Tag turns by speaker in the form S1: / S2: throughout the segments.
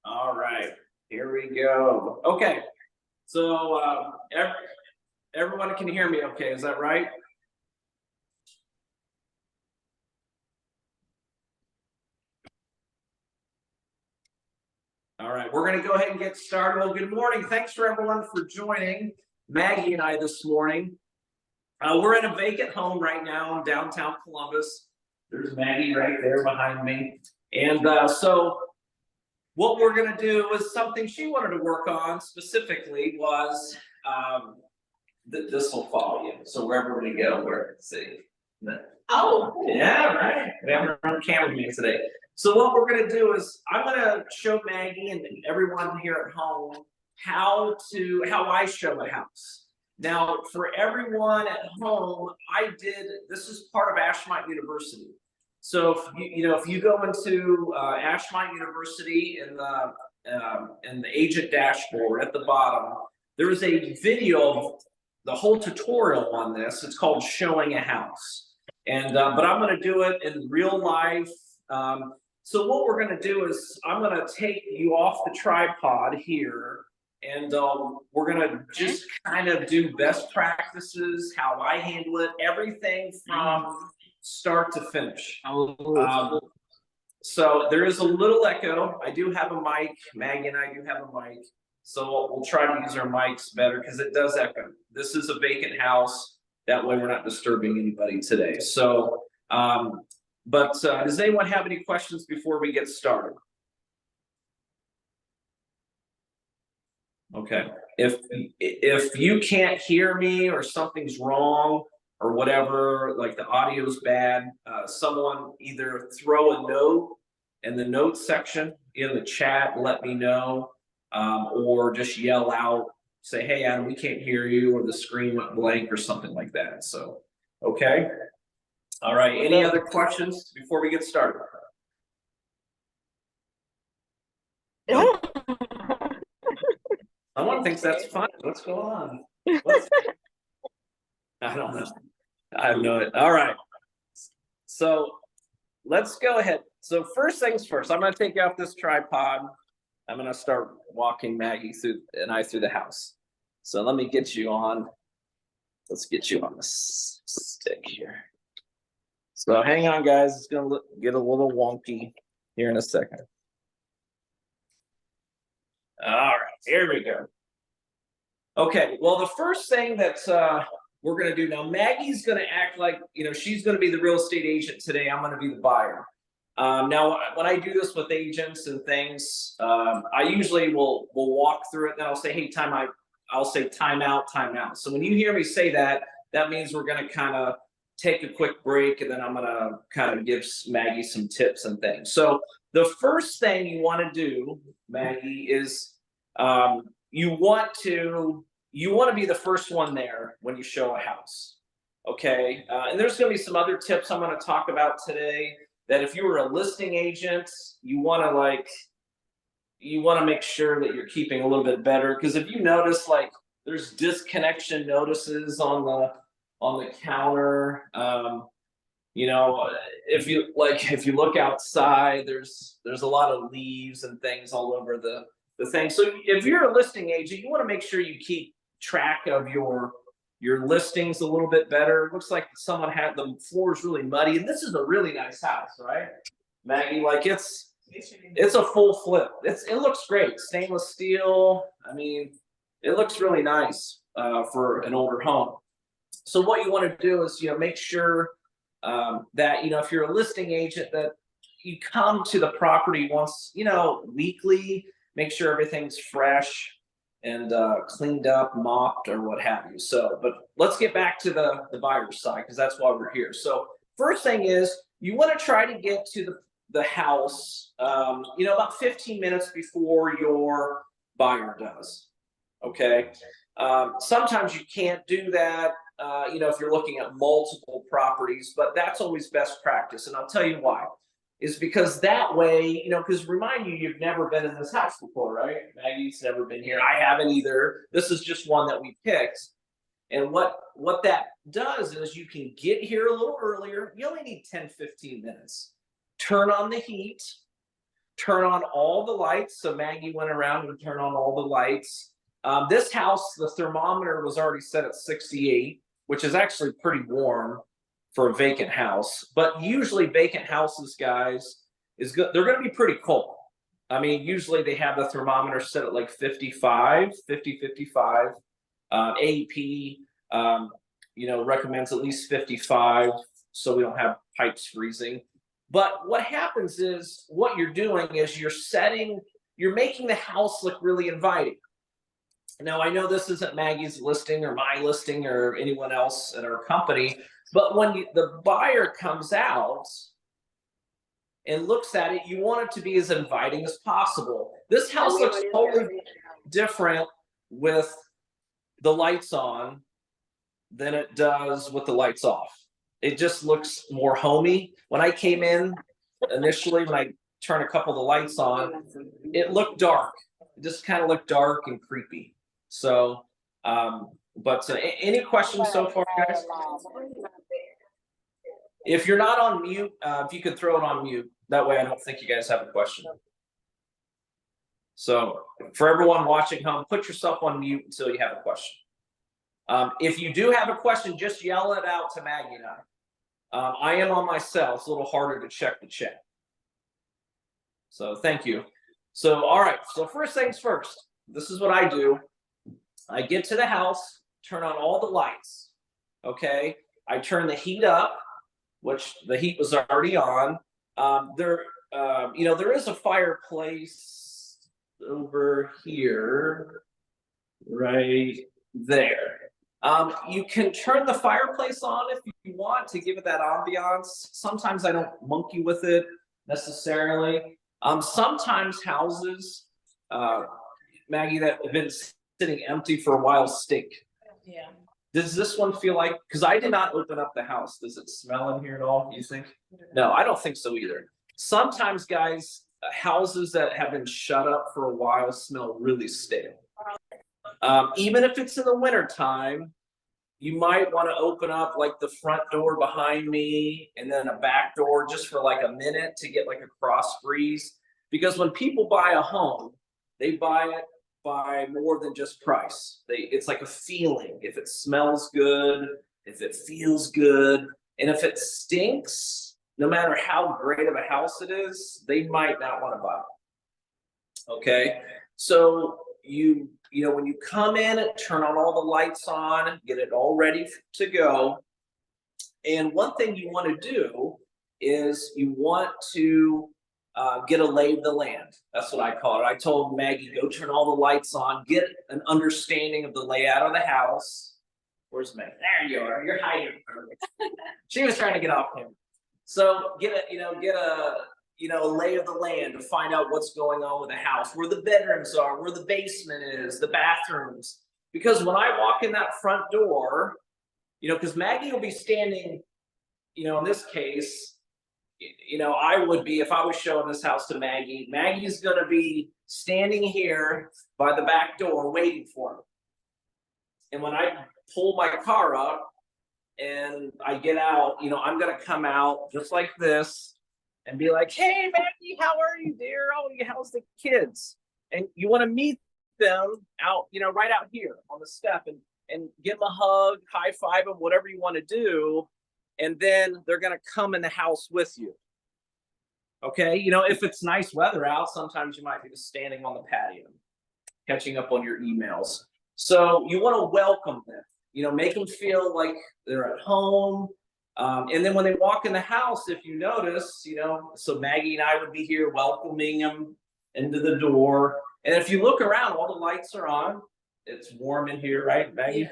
S1: All right, here we go. Okay, so everyone can hear me okay, is that right? All right, we're going to go ahead and get started. Well, good morning. Thanks for everyone for joining Maggie and I this morning. We're in a vacant home right now in downtown Columbus. There's Maggie right there behind me. And so what we're going to do is something she wanted to work on specifically was this will follow you. So wherever we go, we're see. Oh, yeah, right. We have our own cameraman today. So what we're going to do is I'm going to show Maggie and everyone here at home how I show a house. Now, for everyone at home, this is part of Ashmont University. So if you go into Ashmont University in the agent dashboard at the bottom, there is a video of the whole tutorial on this. It's called Showing a House. And but I'm going to do it in real life. So what we're going to do is I'm going to take you off the tripod here, and we're going to just kind of do best practices, how I handle it, everything from start to finish. So there is a little echo. I do have a mic. Maggie and I do have a mic. So we'll try to use our mics better because it does echo. This is a vacant house. That way we're not disturbing anybody today. So, does anyone have any questions before we get started? Okay. If you can't hear me or something's wrong or whatever, like the audio's bad, someone either throw a note in the notes section in the chat, let me know, or just yell out, say, hey, Adam, we can't hear you, or the screen went blank or something like that. So, okay. All right. Any other questions before we get started? Nope. Someone thinks that's fun. What's going on? I don't know. I have no idea. All right. So let's go ahead. So first things first, I'm going to take you off this tripod. I'm going to start walking Maggie through the house. So let me get you on. Let's get you on the stick here. So hang on, guys. It's going to get a little wonky here in a second. All right, here we go. Okay, well, the first thing that we're going to do now, Maggie's going to act like, she's going to be the real estate agent today. I'm going to be the buyer. Now, when I do this with agents and things, I usually will walk through it. Then I'll say, hey, I'll say time out, time out. So when you hear me say that, that means we're going to kind of take a quick break, and then I'm going to kind of give Maggie some tips and things. So the first thing you want to do, Maggie, is you want to be the first one there when you show a house. Okay, and there's going to be some other tips I'm going to talk about today. That if you were a listing agent, you want to make sure that you're keeping a little bit better, because if you notice, like, there's disconnection notices on the counter. If you look outside, there's a lot of leaves and things all over the thing. So if you're a listing agent, you want to make sure you keep track of your listings a little bit better. It looks like someone had the floors really muddy, and this is a really nice house, right, Maggie? Like it's a full flip. It looks great, stainless steel. I mean, it looks really nice for an older home. So what you want to do is make sure that if you're a listing agent, that you come to the property once weekly. Make sure everything's fresh and cleaned up, mopped, or what have you. So, but let's get back to the buyer's side, because that's why we're here. So first thing is you want to try to get to the house, about 15 minutes before your buyer does. Okay. Sometimes you can't do that, if you're looking at multiple properties, but that's always best practice. And I'll tell you why. Is because that way, because remind you, you've never been in this house before, right? Maggie's never been here. I haven't either. This is just one that we picked. And what that does is you can get here a little earlier. You only need 10, 15 minutes. Turn on the heat. turn on all the lights. So Maggie went around and turned on all the lights. This house, the thermometer was already set at 68, which is actually pretty warm for a vacant house. But usually vacant houses, guys, is good. They're going to be pretty cold. I mean, usually they have the thermometer set at like 55, 50, 55. AEP, recommends at least 55 so we don't have pipes freezing. But what happens is what you're doing is you're making the house look really inviting. Now, I know this isn't Maggie's listing or my listing or anyone else in our company, but when the buyer comes out and looks at it, you want it to be as inviting as possible. This house looks totally different with the lights on than it does with the lights off. It just looks more homey. When I came in initially, when I turned a couple of the lights on, it looked dark. It just kind of looked dark and creepy. So, any questions so far, guys? If you're not on mute, if you could throw it on mute, that way I don't think you guys have a question. So for everyone watching home, put yourself on mute until you have a question. If you do have a question, just yell it out to Maggie and I. I am on my cell. It's a little harder to check the chat. So thank you. So, all right. So first things first, this is what I do. I get to the house, turn on all the lights. Okay. I turn the heat up, which the heat was already on. There is a fireplace over here, right there. You can turn the fireplace on if you want to give it that ambiance. Sometimes I don't monkey with it necessarily. Sometimes houses, Maggie, that have been sitting empty for a while stink.
S2: Yeah.
S1: Does this one feel like, because I did not open up the house, does it smell in here at all, you think? No, I don't think so either. Sometimes, guys, houses that have been shut up for a while smell really stale. Even if it's in the winter time, you might want to open up like the front door behind me and then a back door just for like a minute to get like a cross breeze. Because when people buy a home, they buy it by more than just price. It's like a feeling. If it smells good, if it feels good, and if it stinks, no matter how great of a house it is, they might not want to buy it. Okay, so when you come in and turn on all the lights on, get it all ready to go. And one thing you want to do is you want to get a lay of the land. That's what I call it. I told Maggie, go turn all the lights on, get an understanding of the layout of the house. Where's Maggie? There you are. You're hiding. She was trying to get off him. So get a lay of the land to find out what's going on with the house, where the bedrooms are, where the basement is, the bathrooms. Because when I walk in that front door, because Maggie will be standing, in this case, I would be, if I was showing this house to Maggie, Maggie's going to be standing here by the back door waiting for me. And when I pull my car up and I get out, I'm going to come out just like this and be like, hey, Maggie, how are you, dear? Oh, how's the kids? And you want to meet them out, right out here on the step and give them a hug, high five them, whatever you want to do. And then they're going to come in the house with you. Okay. If it's nice weather out, sometimes you might be just standing on the patio, catching up on your emails. So you want to welcome them, make them feel like they're at home. And then when they walk in the house, if you notice, so Maggie and I would be here welcoming them into the door. And if you look around, all the lights are on. It's warm in here, right, Maggie?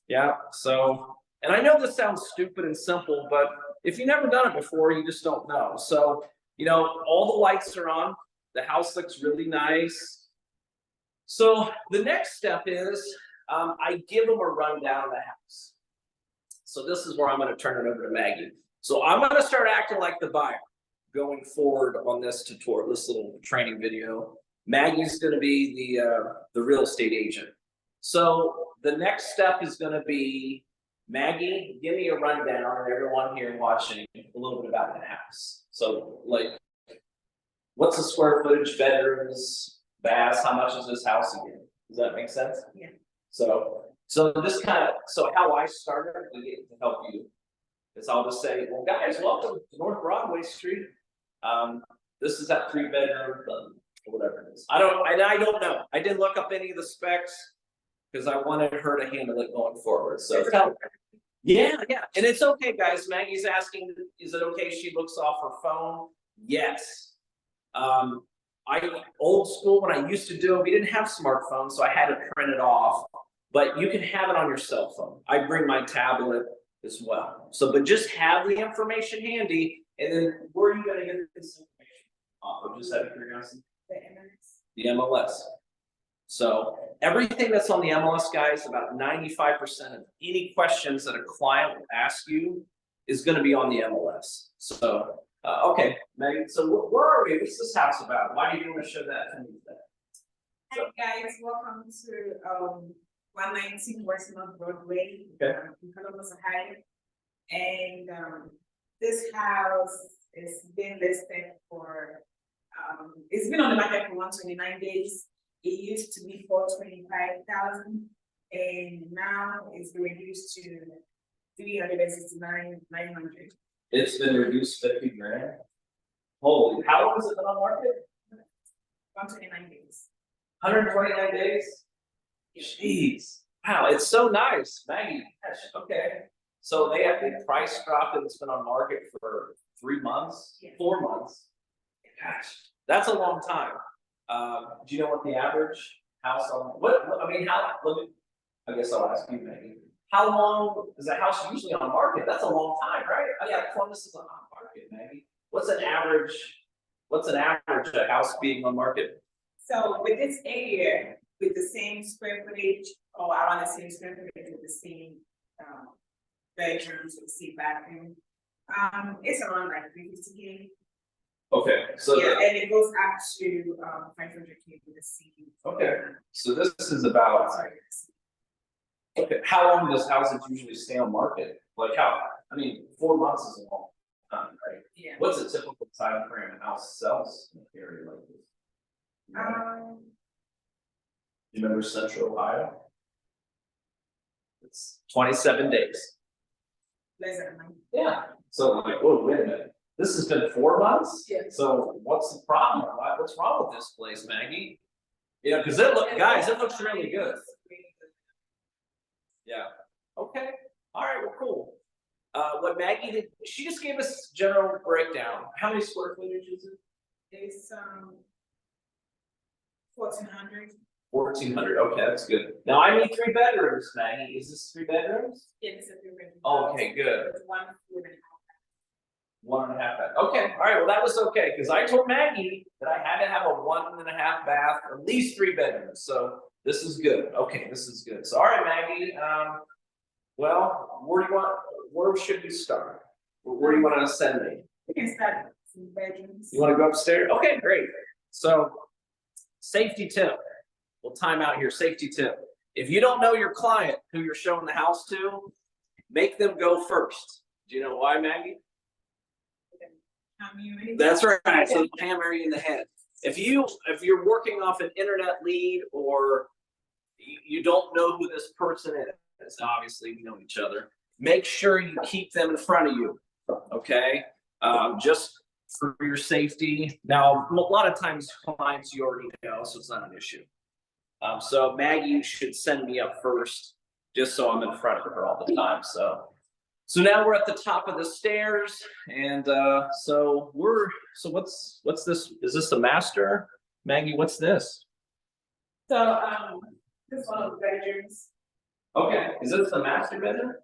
S1: Yeah. So, and I know this sounds stupid and simple, but if you've never done it before, you just don't know. So, all the lights are on. The house looks really nice. So the next step is I give them a rundown of the house. So this is where I'm going to turn it over to Maggie. So I'm going to start acting like the buyer going forward on this tutorial, this little training video. Maggie's going to be the real estate agent. So the next step is going to be, Maggie, give me a rundown, and everyone here watching, a little bit about the house. So like what's the square footage, bedrooms, baths, how much is this house again? Does that make sense?
S2: Yeah.
S1: So this kind of, so how I started to help you is I'll just say, well, guys, welcome to North Broadway Street. This is that 3-bedroom, or whatever it is. I don't know. I didn't look up any of the specs because I wanted her to handle it going forward. So yeah, and it's okay, guys. Maggie's asking, is it okay if she looks off her phone? Yes. Old school, when I used to do it, we didn't have smartphones, so I had to print it off. But you can have it on your cell phone. I bring my tablet as well. So, but just have the information handy, and then where are you going to get this information off of? Just out of curiosity. The MLS. So everything that's on the MLS, guys, about 95% of any questions that a client will ask you is going to be on the MLS. So, okay, Maggie, so where are we? What's this house about? Why do you want to show that to me today?
S2: Hi guys, welcome to 119 West North Broadway,
S1: okay.
S2: In Columbus, Ohio. And this house is been listed for, it's been on the market for 129 days. It used to be 425,000, and now it's been reduced to 369,900.
S1: It's been reduced 50 grand. Holy, how long has it been on market?
S2: 129 days.
S1: 129 days? Jeez. Wow, it's so nice, Maggie. Okay. So they have the price drop and it's been on market for 3 months, 4 months. Gosh, that's a long time. Do you know what the average house on I guess I'll ask you, Maggie. How long is a house usually on market? That's a long time, right? Oh yeah, Columbus is on market, Maggie. What's an average a house being on market?
S2: So with this area, with the same square footage, or around the same square footage with the same bedrooms, with the same bathroom, it's around like 350K.
S1: Okay, so
S2: yeah, and it goes up to 500K with the same.
S1: Okay, so this is about. Okay, how long does houses usually stay on market? Like 4 months is a long time, right?
S2: Yeah.
S1: What's a typical time frame a house sells in an area like this? You remember Central Ohio? It's 27 days.
S2: Less than a month.
S1: Yeah. So like, whoa, wait a minute. This has been 4 months?
S2: Yeah.
S1: So what's the problem? What's wrong with this place, Maggie? Yeah, because it looks really good. Yeah. Okay. All right. Well, cool. What Maggie did, she just gave us general breakdown. How many square footage is it?
S2: It's 1,400.
S1: 1,400. Okay, that's good. Now I need 3 bedrooms, Maggie. Is this 3 bedrooms?
S2: Yeah, it's a 3-bedroom.
S1: Okay, good.
S2: It's 1 4.5.
S1: 1.5 bath. Okay. All right. Well, that was okay because I told Maggie that I had to have a 1.5 bath, at least 3 bedrooms. So this is good. Okay, this is good. So all right, Maggie. Well, where should we start? Where do you want to send me?
S2: We can start with some bedrooms.
S1: You want to go upstairs? Okay, great. So, safety tip. We'll time out here. Safety tip. If you don't know your client who you're showing the house to, make them go first. Do you know why, Maggie? That's right. So hammer you in the head. If you're working off an internet lead or you don't know who this person is, obviously we know each other. Make sure you keep them in front of you. Okay, just for your safety. Now, a lot of times clients you already know, so it's not an issue. So Maggie should send me up first, just so I'm in front of her all the time. So now we're at the top of the stairs, and so what's this? Is this the master? Maggie, what's this?
S2: So this is one of the bedrooms.
S1: Okay, is this the master bedroom?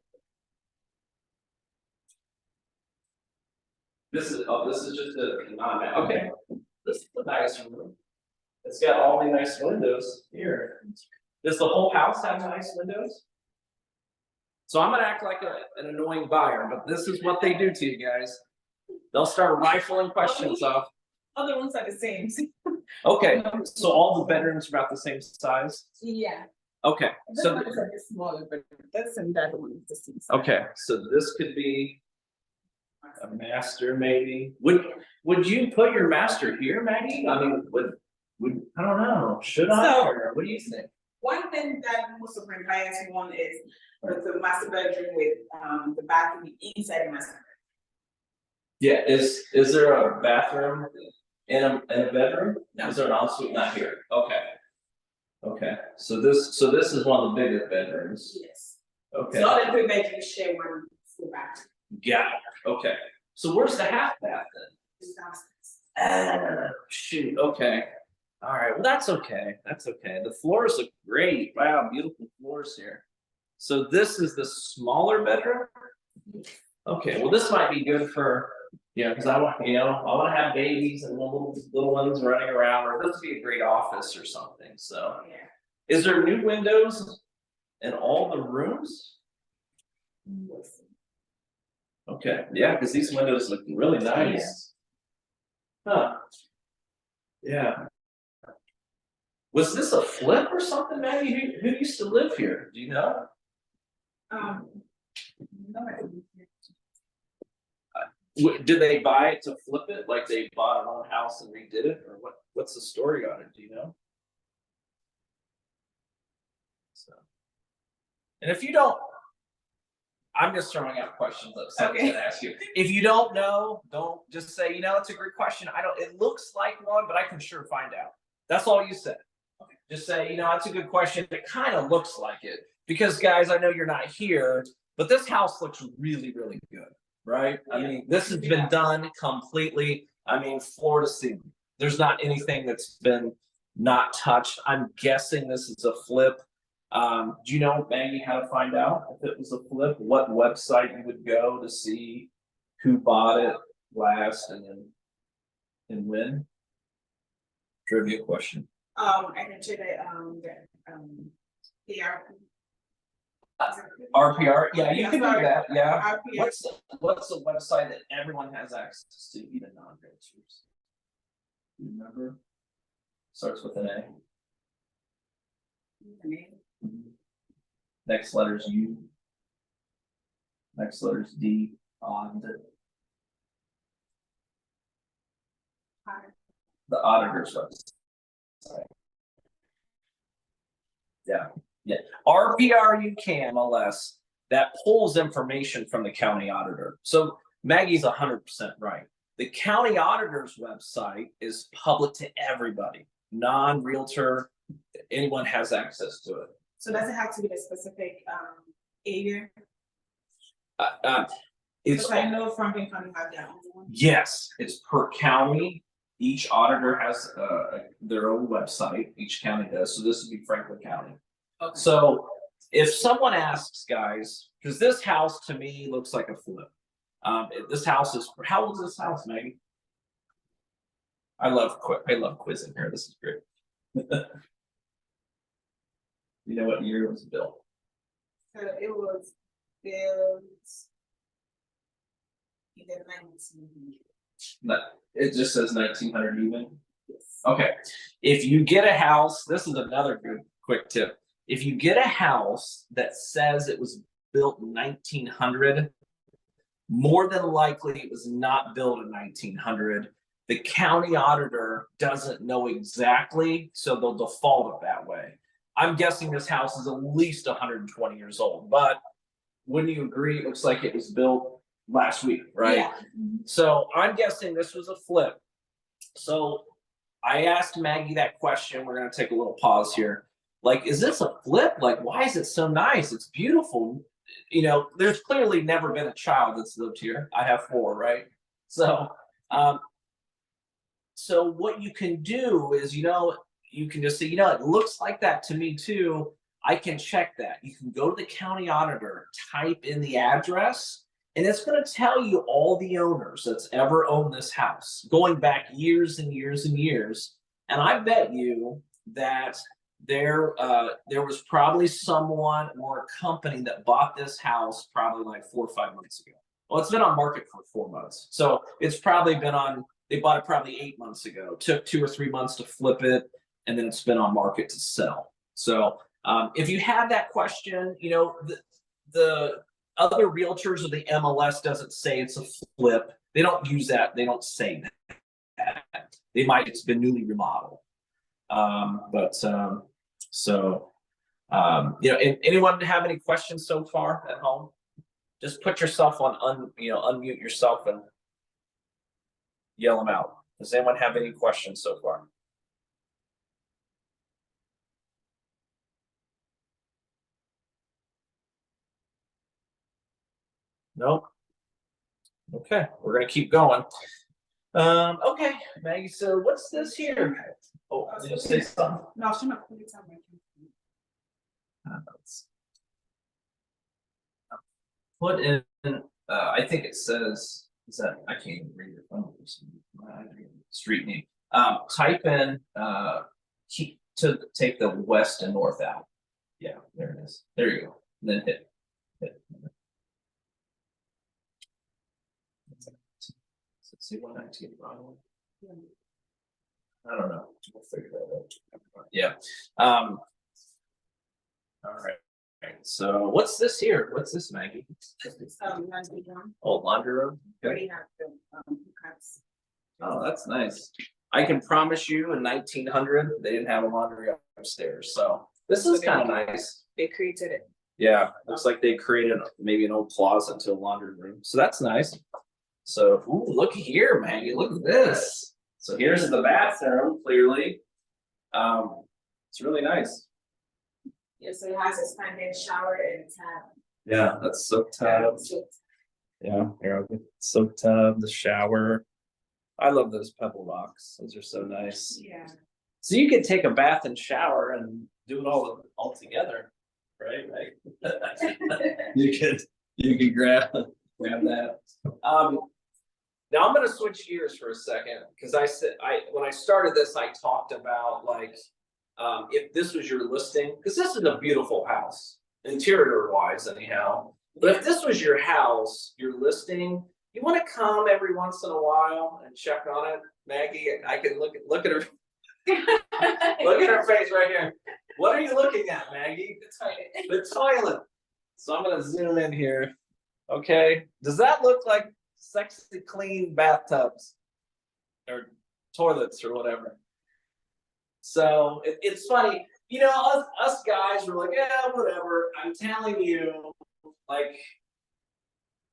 S1: This is just a okay. This is a nice room. It's got all the nice windows here. Does the whole house have nice windows? So I'm gonna act like an annoying buyer, but this is what they do to you guys. They'll start rifling questions off.
S2: Other ones are the same.
S1: Okay, so all the bedrooms are about the same size?
S2: Yeah.
S1: Okay,
S2: So this one is a bit smaller, but that's and that one is the same size.
S1: Okay, so this could be A master maybe. Would you put your master here, Maggie? I mean, would I don't know. Should I?
S2: So-
S1: Or what do you think?
S2: One thing that most of my clients want is the master bedroom with the bathroom inside the master.
S1: Yeah, is there a bathroom in a bedroom?
S2: No.
S1: Is there an ensuite? Not here. Okay. Okay, so this is one of the bigger bedrooms.
S2: Yes.
S1: Okay.
S2: So all the 3 bedrooms share one full bathroom.
S1: Got it. Okay. So where's the half bath then?
S2: It's downstairs.
S1: Shoot, okay. All right, well, that's okay, that's okay. The floors look great. Wow, beautiful floors here. So this is the smaller bedroom? Okay, well, this might be good for, because I want to have babies and little ones running around, or this would be a great office or something, so.
S2: Yeah.
S1: Is there new windows in all the rooms?
S2: Yes.
S1: Okay, yeah, because these windows look really nice. Huh. Yeah. Was this a flip or something, Maggie? Who used to live here? Do you know?
S2: No,
S1: Did they buy it to flip it? Like they bought an old house and redid it, or what's the story on it? Do you know? So, and if you don't, I'm just throwing out questions that someone's
S2: Okay.
S1: gonna ask you. If you don't know, don't just say, it's a great question. I don't. It looks like one, but I can sure find out. That's all you said. Okay. Just say, that's a good question. It kind of looks like it because, guys, I know you're not here, but this house looks really, really good, right? I
S2: Yeah.
S1: mean, this has been done completely. I mean, floor to ceiling. There's not anything that's been not touched. I'm guessing this is a flip. Do you know, Maggie, how to find out if it was a flip? What website you would go to see who bought it last and when? Trivia question.
S2: I can check the
S1: RPR, yeah, you can do that, yeah.
S2: RPR.
S1: What's the website that everyone has access to, even non-realtors? Do you remember? Starts with an A. Next letter's U. Next letter's D. On the auditor's website. Yeah. RPR you can, MLS, that pulls information from the county auditor. So Maggie's 100% right. The county auditor's website is public to everybody, non-realtor, anyone has access to it.
S2: So does it have to be a specific area?
S1: It's
S2: Because I know Franklin County have their own one.
S1: Yes, it's per county. Each auditor has their own website. Each county does. So this would be Franklin County.
S2: Okay.
S1: So if someone asks, guys, because this house to me looks like a flip. This house is, how old is this house, Maggie? I love quizzing here. This is great. You know what year it was built?
S2: So it was built in the 1900s.
S1: No, it just says 1900 even.
S2: Yes.
S1: Okay, if you get a house, this is another good quick tip. If you get a house that says it was built in 1900, more than likely it was not built in 1900. The county auditor doesn't know exactly, so they'll default it that way. I'm guessing this house is at least 120 years old, but wouldn't you agree? It looks like it was built last week, right?
S2: Yeah.
S1: So I'm guessing this was a flip. So I asked Maggie that question. We're going to take a little pause here. Like, is this a flip? Like, why is it so nice? It's beautiful. There's clearly never been a child that's lived here. I have 4, right? So, so what you can do is, you can just say, it looks like that to me too. I can check that. You can go to the county auditor, type in the address, and it's going to tell you all the owners that's ever owned this house, going back years and years and years. And I bet you that there was probably someone or a company that bought this house probably like 4 or 5 months ago. Well, it's been on market for 4 months. So it's probably been on, they bought it probably 8 months ago, took 2 or 3 months to flip it, and then it's been on market to sell. So if you have that question, the other realtors or the MLS doesn't say it's a flip. They don't use that. They don't say that. It's been newly remodeled. Anyone have any questions so far at home? Just put yourself on unmute yourself and yell them out. Does anyone have any questions so far? No? Okay, we're gonna keep going. Okay, Maggie, so what's this here? Oh, did you say something?
S2: No, she not put it on my
S1: Put in, I think it says, I can't even read your phone. Street name. Type in, to take the west and north out. Yeah, there it is. There you go. And then hit. See what I get wrong. I don't know. We'll figure that out. Yeah. All right. So what's this here? What's this, Maggie?
S2: laundry room.
S1: Oh, laundry room. Okay.
S2: Already have the cuts.
S1: Oh, that's nice. I can promise you, in 1900, they didn't have a laundry upstairs. So this is kind of nice.
S2: They created it.
S1: Yeah, looks like they created maybe an old closet to a laundry room. So that's nice. So, ooh, look here, Maggie. Look at this. So here's the bathroom. Clearly, it's really nice.
S2: Yeah, so it has a standing shower and tub.
S1: Yeah, that's soak tub. Yeah, here, soak tub, the shower. I love those pebble rocks. Those are so nice.
S2: Yeah.
S1: So you could take a bath and shower and do it all together, right? you could grab that. Now I'm going to switch gears for a second because when I started this, I talked about if this was your listing, because this is a beautiful house, interior wise, anyhow. But if this was your house, your listing, you want to come every once in a while and check on it, Maggie. I can look at her. Look at her face right here. What are you looking at, Maggie? The toilet. So I'm going to zoom in here. Okay. Does that look like sexy clean bathtubs or toilets or whatever? So it's funny, us guys were like, yeah, whatever. I'm telling you,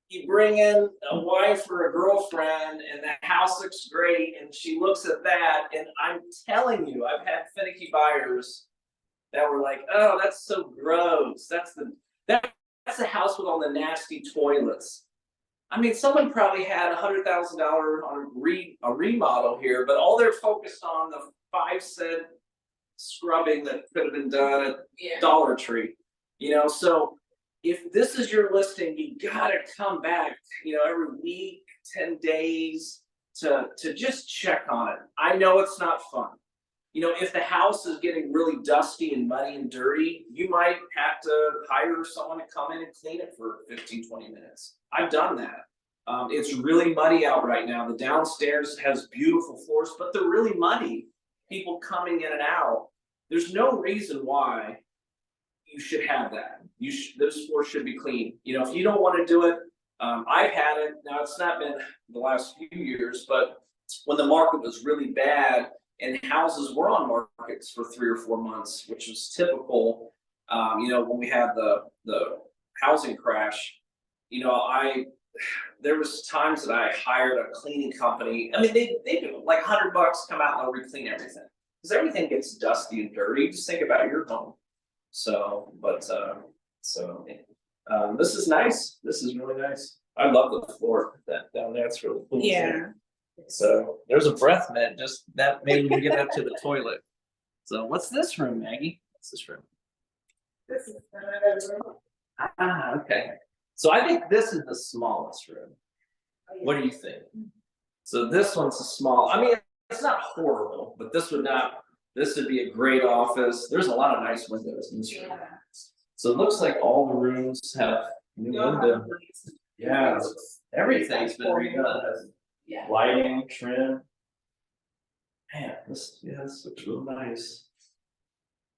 S1: you bring in a wife or a girlfriend and the house looks great and she looks at that, and I'm telling you, I've had finicky buyers that were like, oh, that's so gross. That's the house with all the nasty toilets. I mean, someone probably had $100,000 on a remodel here, but all they're focused on the 5-cent scrubbing that could have been done at Dollar Tree. So if this is your listing, you gotta come back, every week, 10 days to just check on it. I know it's not fun. If the house is getting really dusty and muddy and dirty, you might have to hire someone to come in and clean it for 15-20 minutes. I've done that. It's really muddy out right now. The downstairs has beautiful floors, but they're really muddy. People coming in and out. There's no reason why you should have that. Those floors should be clean. If you don't want to do it, I've had it. Now it's not been the last few years, but when the market was really bad and houses were on markets for 3 or 4 months, which was typical, when we had the housing crash, there was times that I hired a cleaning company. I mean, they do like $100, come out and they'll re-clean everything. Because everything gets dusty and dirty. Just think about your home. This is nice. This is really nice. I love the floor down there. It's really cool.
S2: Yeah.
S1: So there's a breath mint. Just that maybe we can get up to the toilet. So what's this room, Maggie? What's this room?
S2: This is another room.
S1: Ah, okay. So I think this is the smallest room.
S2: Oh, yeah.
S1: What do you think? So this one's a small. I mean, it's not horrible, but this would be a great office. There's a lot of nice windows in this room.
S2: Yeah.
S1: So it looks like all the rooms have new windows. Yeah, everything's been redone.
S2: Yeah.
S1: Lighting, trim. Man, this looks real nice.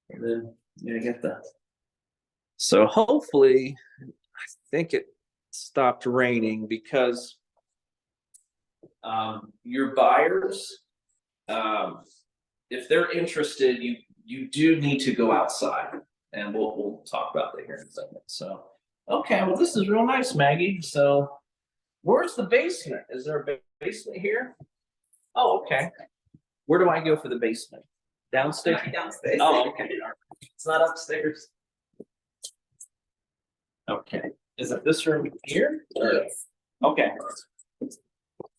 S1: And then get that. So hopefully, I think stopped raining because your buyers, if they're interested, you do need to go outside, and we'll talk about that here in a second. So, okay, well, this is real nice, Maggie. So, where's the basement? Is there a basement here? Oh, okay. Where do I go for the basement? Downstairs?
S2: Downstairs.
S1: Oh, okay. All right. It's not upstairs. Okay. Is it this room here? Or-
S2: Yes.
S1: Okay.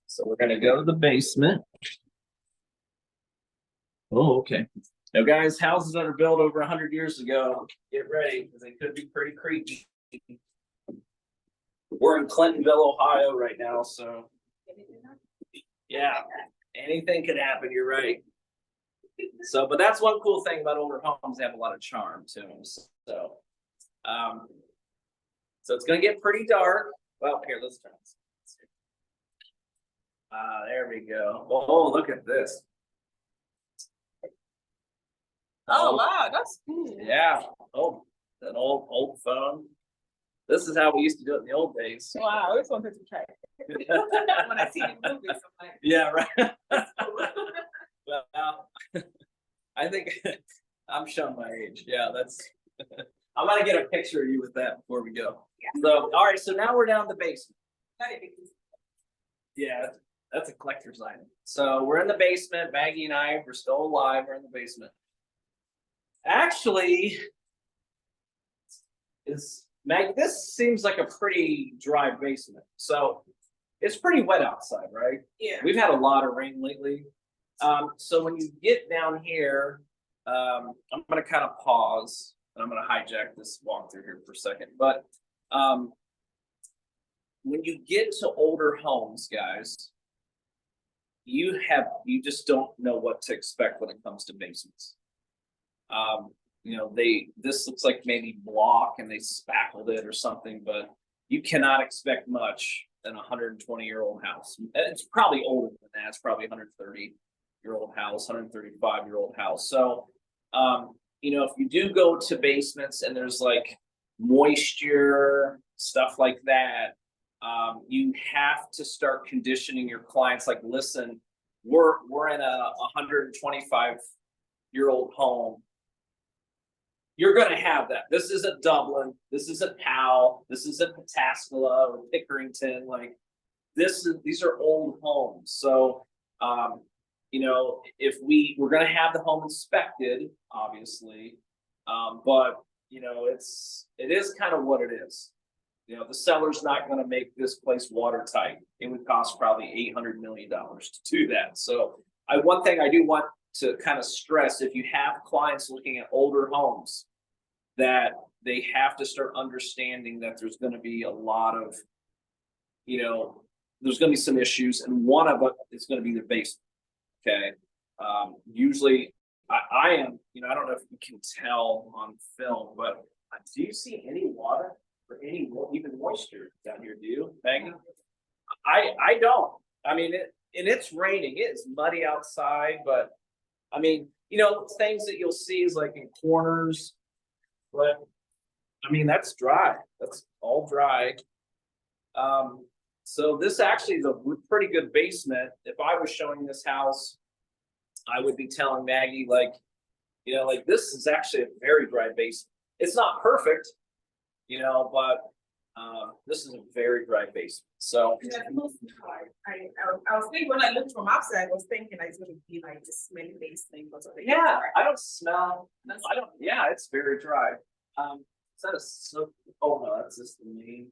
S1: So we're gonna go to the basement. Oh, okay. Now, guys, houses that are built over 100 years ago, get ready because they could be pretty creepy. We're in Clintonville, Ohio right now, so yeah, anything could happen. You're right. So, but that's one cool thing about older homes; they have a lot of charm to them. So, so it's gonna get pretty dark. Well, here, let's turn this. There we go. Oh, look at this.
S2: Oh wow, that's cool.
S1: Yeah. Oh, an old phone. This is how we used to do it in the old days.
S2: Wow, I always wanted to try it. When I see the movies, I'm like,
S1: Yeah, right. Well, I think I'm showing my age. Yeah, that's. I'm gonna get a picture of you with that before we go.
S2: Yeah.
S1: So, all right. So now we're down in the basement.
S2: not a big deal.
S1: Yeah, that's a collector's item. So we're in the basement. Maggie and I, we're still alive. We're in the basement. Actually, Maggie, this seems like a pretty dry basement. So it's pretty wet outside, right?
S2: Yeah.
S1: We've had a lot of rain lately. So when you get down here, I'm gonna kind of pause and I'm gonna hijack this walkthrough here for a second. But when you get to older homes, guys, you just don't know what to expect when it comes to basements. You know, this looks like maybe block and they spackled it or something, but you cannot expect much in a 120-year-old house. It's probably older than that. It's probably a 130-year-old house, 135-year-old house. So, you know, if you do go to basements and there's like moisture, stuff like that, you have to start conditioning your clients. Like, listen, we're in a 125-year-old home. You're going to have that. This isn't Dublin. This isn't Powell. This isn't Pataskala or Pickerington. Like, these are old homes. So, you know, if we're going to have the home inspected, obviously, but you know, it is kind of what it is. You know, the seller's not going to make this place watertight. It would cost probably $800 million to do that. So, one thing I do want to kind of stress, if you have clients looking at older homes, that they have to start understanding that there's going to be a lot of, you know, there's going to be some issues, and one of them is going to be the basement. Okay. Usually I am, you know, I don't know if you can tell on film, but do you see any water or any even moisture down here? Do you, Maggie? I don't. I mean, it's raining. It is muddy outside, but I mean, you know, things that you'll see is like in corners, but I mean, that's dry. That's all dry. So this actually is a pretty good basement. If I was showing this house, I would be telling Maggie, like, you know, like, this is actually a very dry basement. It's not perfect, you know, but this is a very dry basement. So
S2: Yeah, mostly hard. I was thinking when I looked from outside, I was thinking it's going to be like a smelly basement or something.
S1: yeah, I don't smell. I don't. Yeah, it's very dry. Is that a soap? Oh no, that's just the main.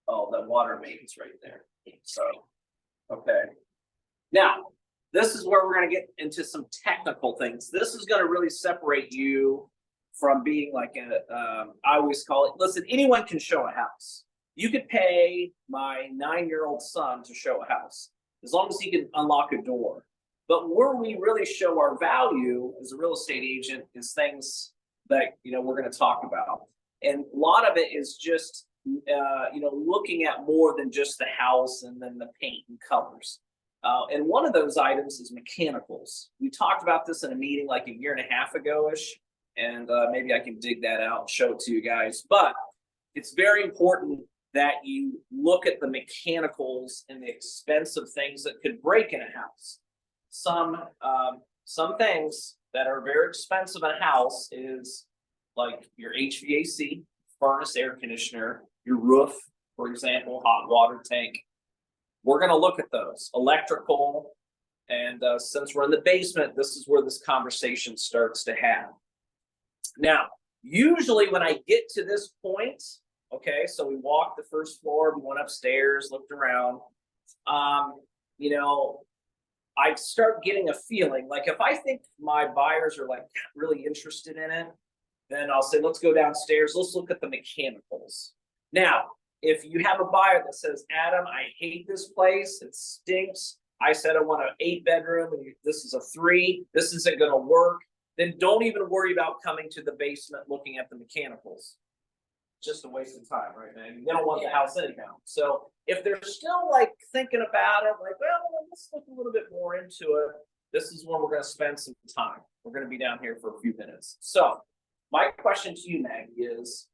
S1: Oh, the water main's right there. So, okay. Now, this is where we're going to get into some technical things. This is going to really separate you from being like I always call it, listen, anyone can show a house. You could pay my 9-year-old son to show a house, as long as he can unlock a door. But where we really show our value as a real estate agent is things that, you know, we're going to talk about. And a lot of it is just, you know, looking at more than just the house and then the paint and colors. And one of those items is mechanicals. We talked about this in a meeting like a year and a half ago-ish, and maybe I can dig that out and show it to you guys. But it's very important that you look at the mechanicals and the expensive things that could break in a house. Some things that are very expensive in a house is like your HVAC, furnace, air conditioner, your roof, for example, hot water tank. We're gonna look at those, electrical, and since we're in the basement, this is where this conversation starts to have. Now, usually when I get to this point, okay, so we walked the first floor, we went upstairs, looked around, you know, I start getting a feeling, like if I think my buyers are like really interested in it, then I'll say, let's go downstairs, let's look at the mechanicals. Now, if you have a buyer that says, Adam, I hate this place, it stinks, I said I want an 8-bedroom, and this is a 3, this isn't gonna work, then don't even worry about coming to the basement looking at the mechanicals. Just a waste of time, right, man? They don't want the house anyhow. So if they're still like thinking about it, like, well, let's look a little bit more into it, this is when we're gonna spend some time. We're gonna be down here for a few minutes. So my question to you, Maggie, is,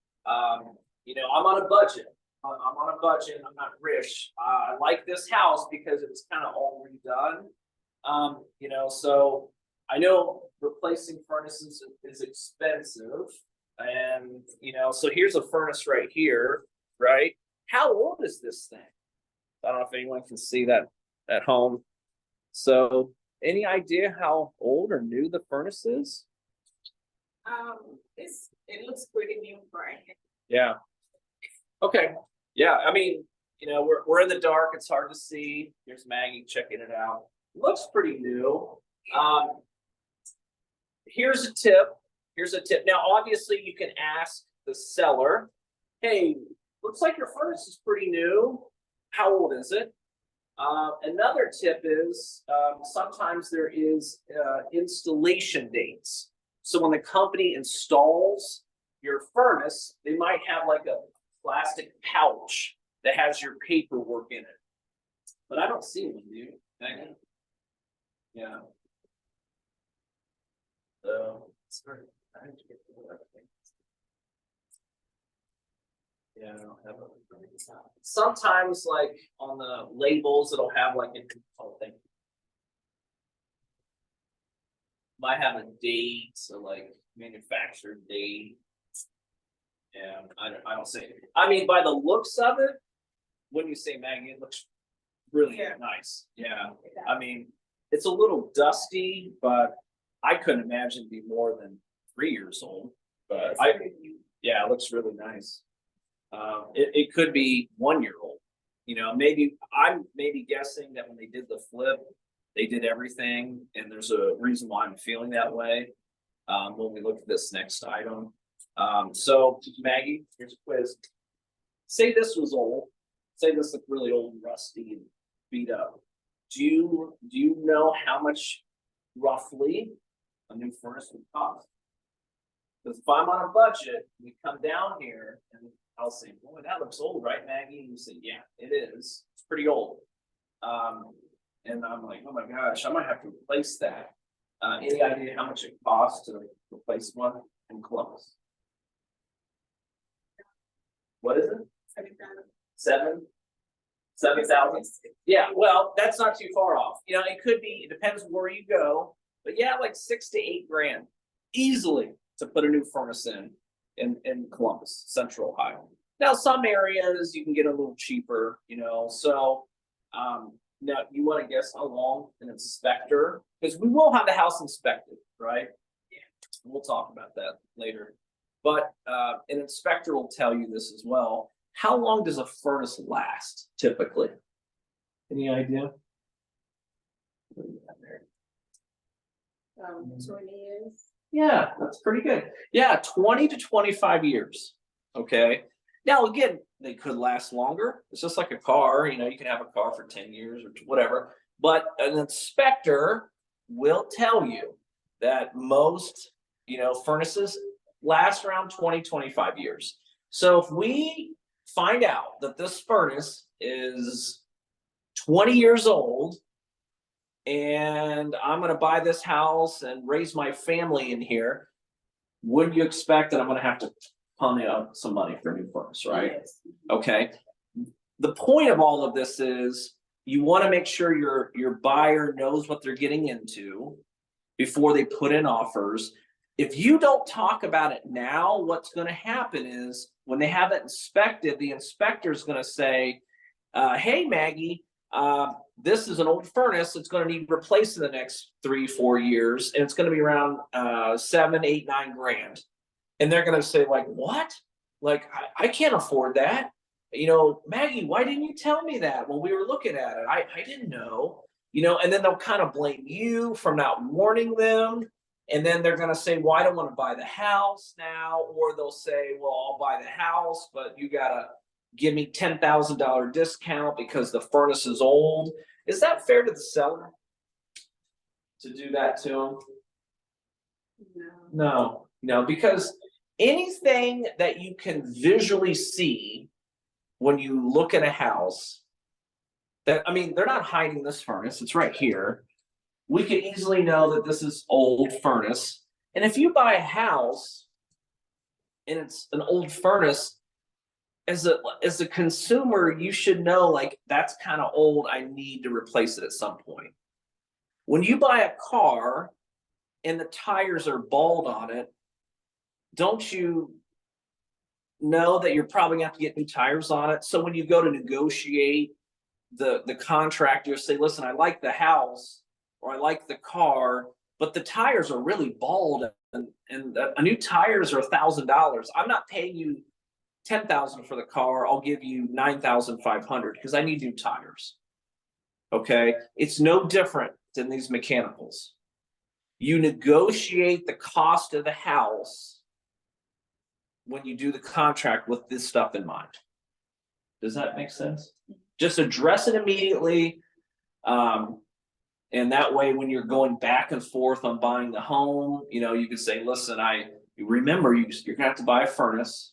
S1: you know, I'm on a budget. I'm on a budget, I'm not rich. I like this house because it's kind of all redone. You know, so I know replacing furnaces is expensive. And, you know, so here's a furnace right here, right? How old is this thing? I don't know if anyone can see that at home. So any idea how old or new the furnace is?
S2: It looks pretty new, Brian.
S1: Yeah. Okay. Yeah. I mean, you know, we're in the dark. It's hard to see. Here's Maggie checking it out. Looks pretty new. Here's a tip. Here's a tip. Now, obviously, you can ask the seller, hey, looks like your furnace is pretty new. How old is it? Another tip is sometimes there is installation dates. So when the company installs your furnace, they might have like a plastic pouch that has your paperwork in it. But I don't see one, do you? Yeah. So it's very trying to get to the other thing. Yeah, I don't have it. Sometimes, like on the labels, it'll have like a thing. Might have a date, so like manufactured date. Yeah, I don't say. I mean, by the looks of it, when you say Maggie, it looks really nice. Yeah, I mean, it's a little dusty, but I couldn't imagine it'd be more than 3 years old. But yeah, it looks really nice. It could be 1 year old. You know, I'm maybe guessing that when they did the flip, they did everything, and there's a reason why I'm feeling that way. When we look at this next item. So Maggie, here's a quiz. Say this was old. Say this looked really old and rusty and beat up. Do you know how much roughly a new furnace would cost? Because if I'm on a budget, we come down here and I'll say, boy, that looks old, right, Maggie? And you say, yeah, it is. It's pretty old. And I'm like, oh my gosh, I might have to replace that. Any idea how much it costs to replace one in Columbus? What is it? 7,000. 7,000. Yeah, well, that's not too far off. You know, it could be. It depends where you go, but yeah, like 6 to 8 grand easily to put a new furnace in Columbus, Central Ohio. Now, some areas you can get a little cheaper. You know, so now you want to guess how long an inspector? Because we will have the house inspected, right? Yeah. We'll talk about that later. But an inspector will tell you this as well. How long does a furnace last typically? Any idea?
S2: 20 years.
S1: Yeah, that's pretty good. Yeah, 20 to 25 years. Okay. Now, again, they could last longer. It's just like a car. You know, you can have a car for 10 years or whatever. But an inspector will tell you that most, you know, furnaces last around 20, 25 years. So if we find out that this furnace is 20 years old and I'm going to buy this house and raise my family in here, wouldn't you expect that I'm going to have to pony up some money for a new furnace, right? Yes. Okay. the point of all of this is you want to make sure your buyer knows what they're getting into before they put in offers. If you don't talk about it now, what's going to happen is when they have it inspected, the inspector is going to say, hey, Maggie, this is an old furnace. It's going to need replaced in the next 3-4 years. And it's going to be around 7, 8, 9 grand. And they're going to say like, what? Like, I can't afford that. You know, Maggie, why didn't you tell me that when we were looking at it? I didn't know, you know, and then they'll kind of blame you for not warning them. And then they're going to say, well, I don't want to buy the house now. Or they'll say, well, I'll buy the house, but you got to give me $10,000 discount because the furnace is old. Is that fair to the seller to do that to them? No, because anything that you can visually see when you look at a house, that, I mean, they're not hiding this furnace, it's right here. We can easily know that this is old furnace. And if you buy a house and it's an old furnace, as a consumer, you should know, like, that's kind of old, I need to replace it at some point. When you buy a car and the tires are bald on it, don't you know that you're probably gonna have to get new tires on it? So when you go to negotiate the contract, you say, listen, I like the house or I like the car, but the tires are really bald, and a new tires are $1,000. I'm not paying you $10,000 for the car. I'll give you $9,500 because I need new tires. Okay, it's no different than these mechanicals. You negotiate the cost of the house when you do the contract with this stuff in mind. Does that make sense? Just address it immediately. And that way, when you're going back and forth on buying the home, you know, you can say, listen, remember, you're gonna have to buy a furnace.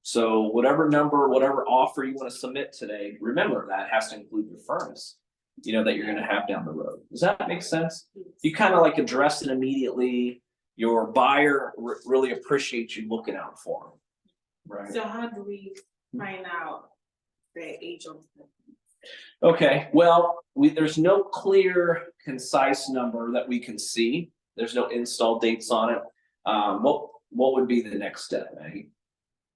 S1: So whatever number, whatever offer you want to submit today, remember that has to include your furnace, you know, that you're going to have down the road. Does that make sense? You kind of like address it immediately. Your buyer really appreciates you looking out for them, right?
S2: So how do we find out the age of the?
S1: Okay, well, there's no clear, concise number that we can see. There's no install dates on it. What would be the next step, Maggie?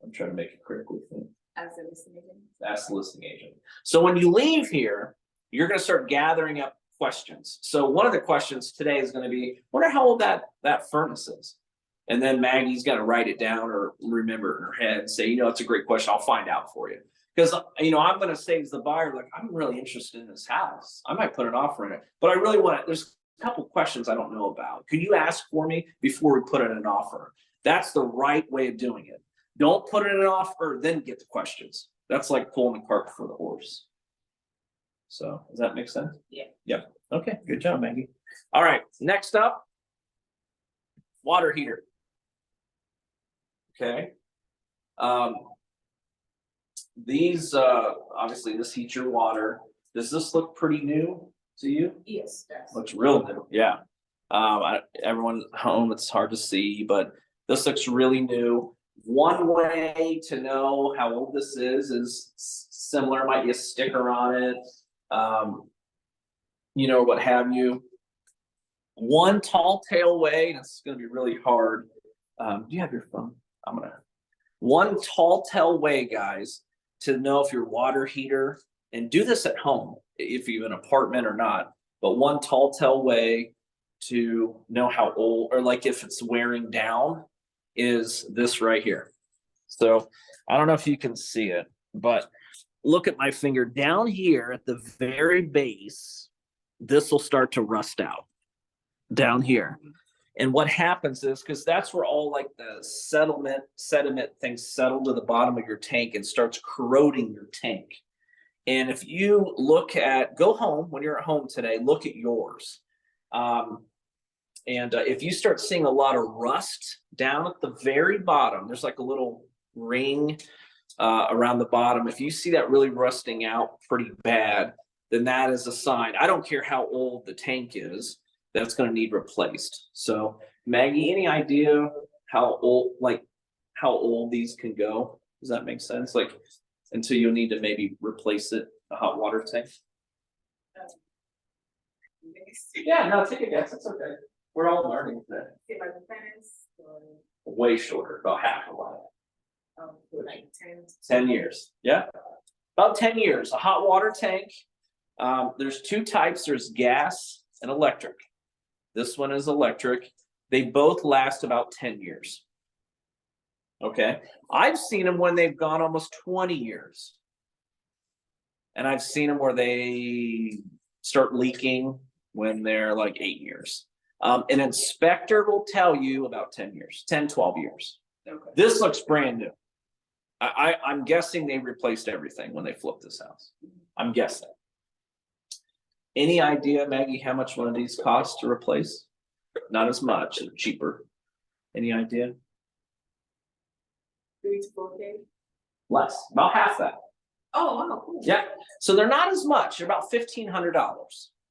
S1: I'm trying to make it critically think.
S2: As a listing agent.
S1: That's the listing agent. So when you leave here, you're going to start gathering up questions. So one of the questions today is going to be, wonder how old that furnace is. And then Maggie's got to write it down or remember it in her head and say, you know, it's a great question. I'll find out for you. Because, you know, I'm going to say as the buyer, like, I'm really interested in this house. I might put an offer in it, but I really want it. There's a couple questions I don't know about. Can you ask for me before we put in an offer? That's the right way of doing it. Don't put it in an offer, then get the questions. That's like pulling the cart before the horse. So does that make sense?
S2: Yeah.
S1: Yep. Okay, good job, Maggie. All right, next up, water heater. Okay. These obviously this heats your water. Does this look pretty new to you?
S2: Yes, that's.
S1: Looks real new. Yeah. Everyone at home, it's hard to see, but this looks really new. One way to know how old this is similar, might be a sticker on it, you know, what have you. One tall tale way, and it's going to be really hard. Do you have your phone? One tall tale way, guys, to know if your water heater, and do this at home, if you have an apartment or not, but one tall tale way to know how old, or like if it's wearing down, is this right here. So I don't know if you can see it, but look at my finger down here at the very base. This will start to rust out down here. And what happens is, because that's where all like the sediment things settle to the bottom of your tank and starts corroding your tank. And if you go home, when you're at home today, look at yours. If you start seeing a lot of rust down at the very bottom, there's like a little ring around the bottom. If you see that really rusting out pretty bad, then that is a sign. I don't care how old the tank is, that's going to need replaced. So Maggie, any idea how old these can go? Does that make sense? Like until you'll need to maybe replace it, a hot water tank. Yeah, no, take a guess, it's okay. We're all learning that. Way shorter, about half a life.
S2: Like
S1: 10 years, yeah. About 10 years, a hot water tank. There's two types, there's gas and electric. This one is electric. They both last about 10 years. Okay, I've seen them when they've gone almost 20 years. And I've seen them where they start leaking when they're like 8 years. An inspector will tell you about 10 years, 10, 12 years.
S2: Okay.
S1: This looks brand new. I'm guessing they replaced everything when they flipped this house. I'm guessing. Any idea, Maggie, how much one of these costs to replace? Not as much, they're cheaper. Any idea?
S2: 3 to 4K.
S1: Less, about half that.
S2: Oh, wow, cool.
S1: Yeah, so they're not as much, they're about $1,500.
S2: Oh,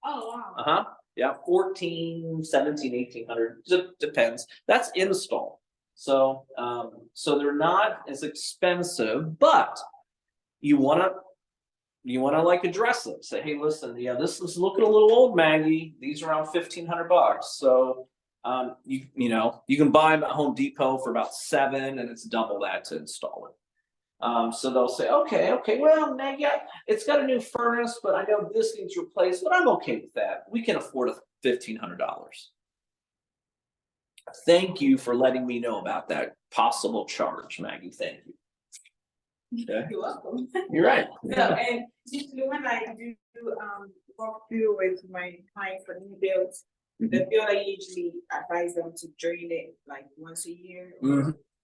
S2: wow.
S1: Uh-huh, yeah, 14, 17, 1,800, depends. That's install. So, so they're not as expensive, but you wanna like address them. Say, hey, listen, yeah, this is looking a little old, Maggie. These are around $1,500. So, you know, you can buy them at Home Depot for about $7, and it's double that to install it. So they'll say, okay, well, Maggie, it's got a new furnace, but I know this needs replaced, but I'm okay with that. We can afford $1,500. Thank you for letting me know about that possible charge, Maggie. Thank you. Okay.
S2: You're welcome.
S1: You're right.
S2: So, and usually when I do walk through with my clients for new builds, the builder usually advise them to drain it like once a year.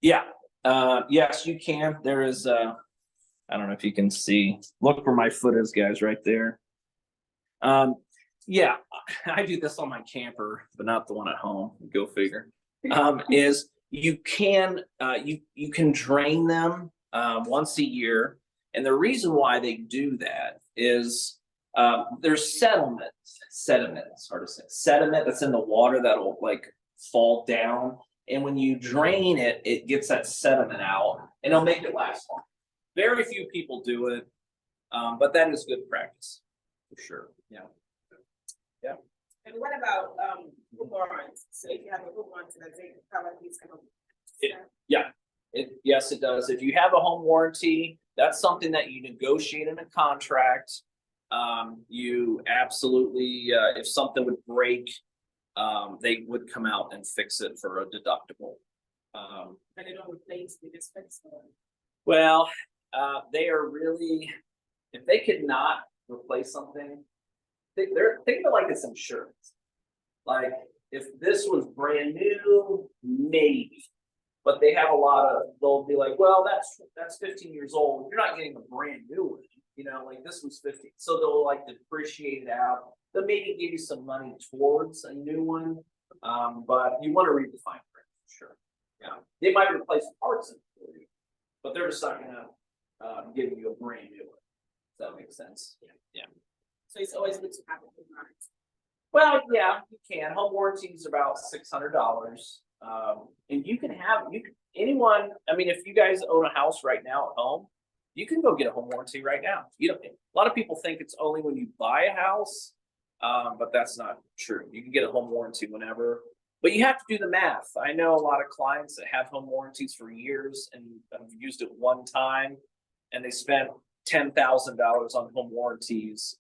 S1: Yeah. Yes, you can. There is I don't know if you can see. Look where my foot is, guys, right there. Yeah, I do this on my camper, but not the one at home. Go figure. Is you can drain them once a year, and the reason why they do that is there's sediment, hard to say, sediment that's in the water that'll like fall down, and when you drain it, it gets that sediment out, and it'll make it last long. Very few people do it, but that is good practice for sure. Yeah. Yeah.
S2: And what about home warranties? So if you have a home warranty, does it cover these kind of stuff?
S1: Yeah. Yes, it does. If you have a home warranty, that's something that you negotiate in a contract. You absolutely, if something would break, they would come out and fix it for a deductible.
S2: And they don't replace, they just fix it.
S1: Well, they are really, if they could not replace something, they're think of it like it's insurance. Like if this was brand new, maybe, but they have a lot of, they'll be like, well, that's 15 years old. You're not getting a brand new one, you know, like this was 15. So they'll like depreciate it out. They'll maybe give you some money towards a new one, but you want to read the fine print for sure. Yeah, they might replace parts in it for you, but they're just not gonna give you a brand new one. Does that make sense? Yeah.
S2: So it's always good to have a home warranty.
S1: Well, yeah, you can. Home warranty is about $600. And you can anyone, I mean, if you guys own a house right now at home, you can go get a home warranty right now. You don't, a lot of people think it's only when you buy a house, but that's not true. You can get a home warranty whenever, but you have to do the math. I know a lot of clients that have home warranties for years and have used it one time, and they spent $10,000 on home warranties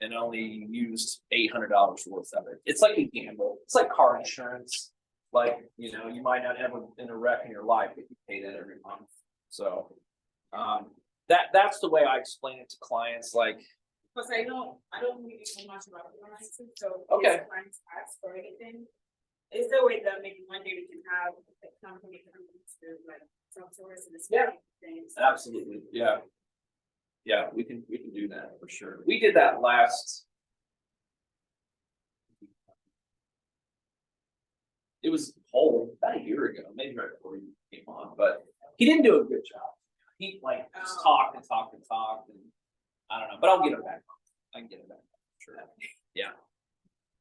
S1: and only used $800 worth of it. It's like a gamble. It's like car insurance. Like, you know, you might not ever in a wreck in your life, but you pay that every month. So that's the way I explain it to clients. Like,
S2: because I don't really know much about warranty, so
S1: okay.
S2: if clients ask for anything, is there a way that maybe one day we can have the company come to like talk to us and explain things?
S1: Absolutely, yeah. Yeah, we can do that for sure. We did that last. It was about a year ago, maybe right before he came on, but he didn't do a good job. He like just talked, and I don't know, but I'll get him back. I can get him back, sure. Yeah.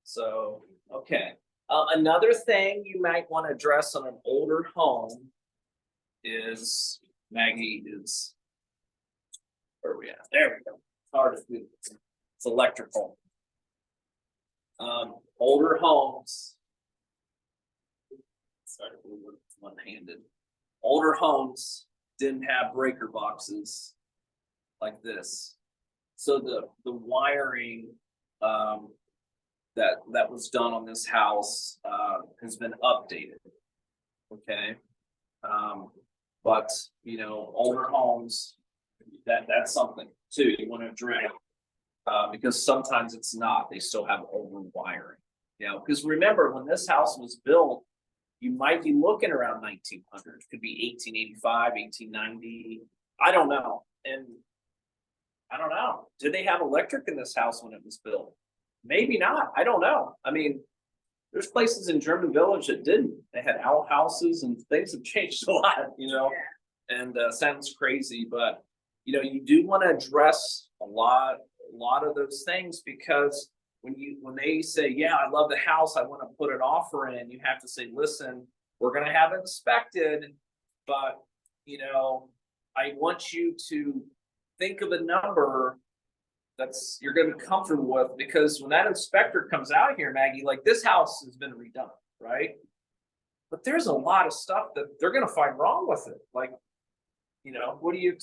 S1: So okay, another thing you might want to address on an older home is, Maggie, is Where are we at? There we go. It's hard to do. It's electrical. Older homes. Sorry, one-handed. Older homes didn't have breaker boxes like this. So the wiring that was done on this house has been updated. Okay. But you know, older homes, that's something too you want to address. Because sometimes it's not, they still have older wiring. You know, because remember when this house was built, you might be looking around 1900, it could be 1885, 1890. I don't know. And I don't know. Did they have electric in this house when it was built? Maybe not. I don't know. I mean, there's places in German Village that didn't. They had outhouses and things have changed a lot, you know, and sounds crazy, but you know, you do want to address a lot of those things because when they say, yeah, I love the house, I want to put an offer in, you have to say, listen, we're going to have it inspected, but you know, I want you to think of a number that's you're going to be comfortable with, because when that inspector comes out here, Maggie, like this house has been redone, right? But there's a lot of stuff that they're going to find wrong with it. Like, you know, what do you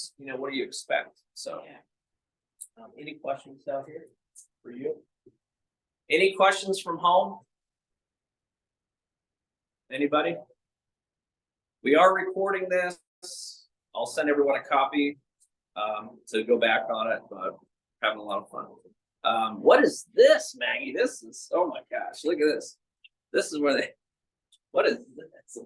S1: expect? So, any questions out here for you? Any questions from home? Anybody? We are recording this. I'll send everyone a copy to go back on it, but having a lot of fun. What is this, Maggie? This is, oh my gosh, look at this. This is where they, what is this?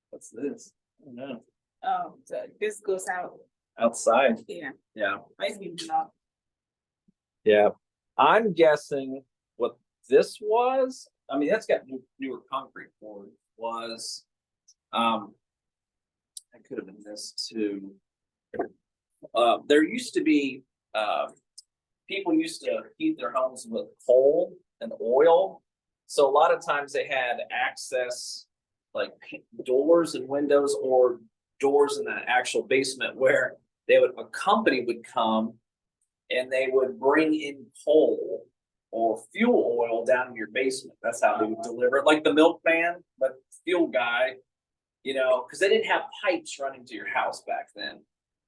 S1: What's this? I don't know.
S2: Oh, so this goes out.
S1: Outside.
S2: Yeah.
S1: Yeah.
S2: Might be blocked.
S1: Yeah. I'm guessing what this was. I mean, that's got newer concrete for it. Was it could have been this too. There used to be people used to heat their homes with coal and oil. So a lot of times they had access like doors and windows or doors in the actual basement where a company would come and they would bring in coal or fuel oil down in your basement. That's how they would deliver it, like the milkman, but fuel guy, you know, because they didn't have pipes running to your house back then.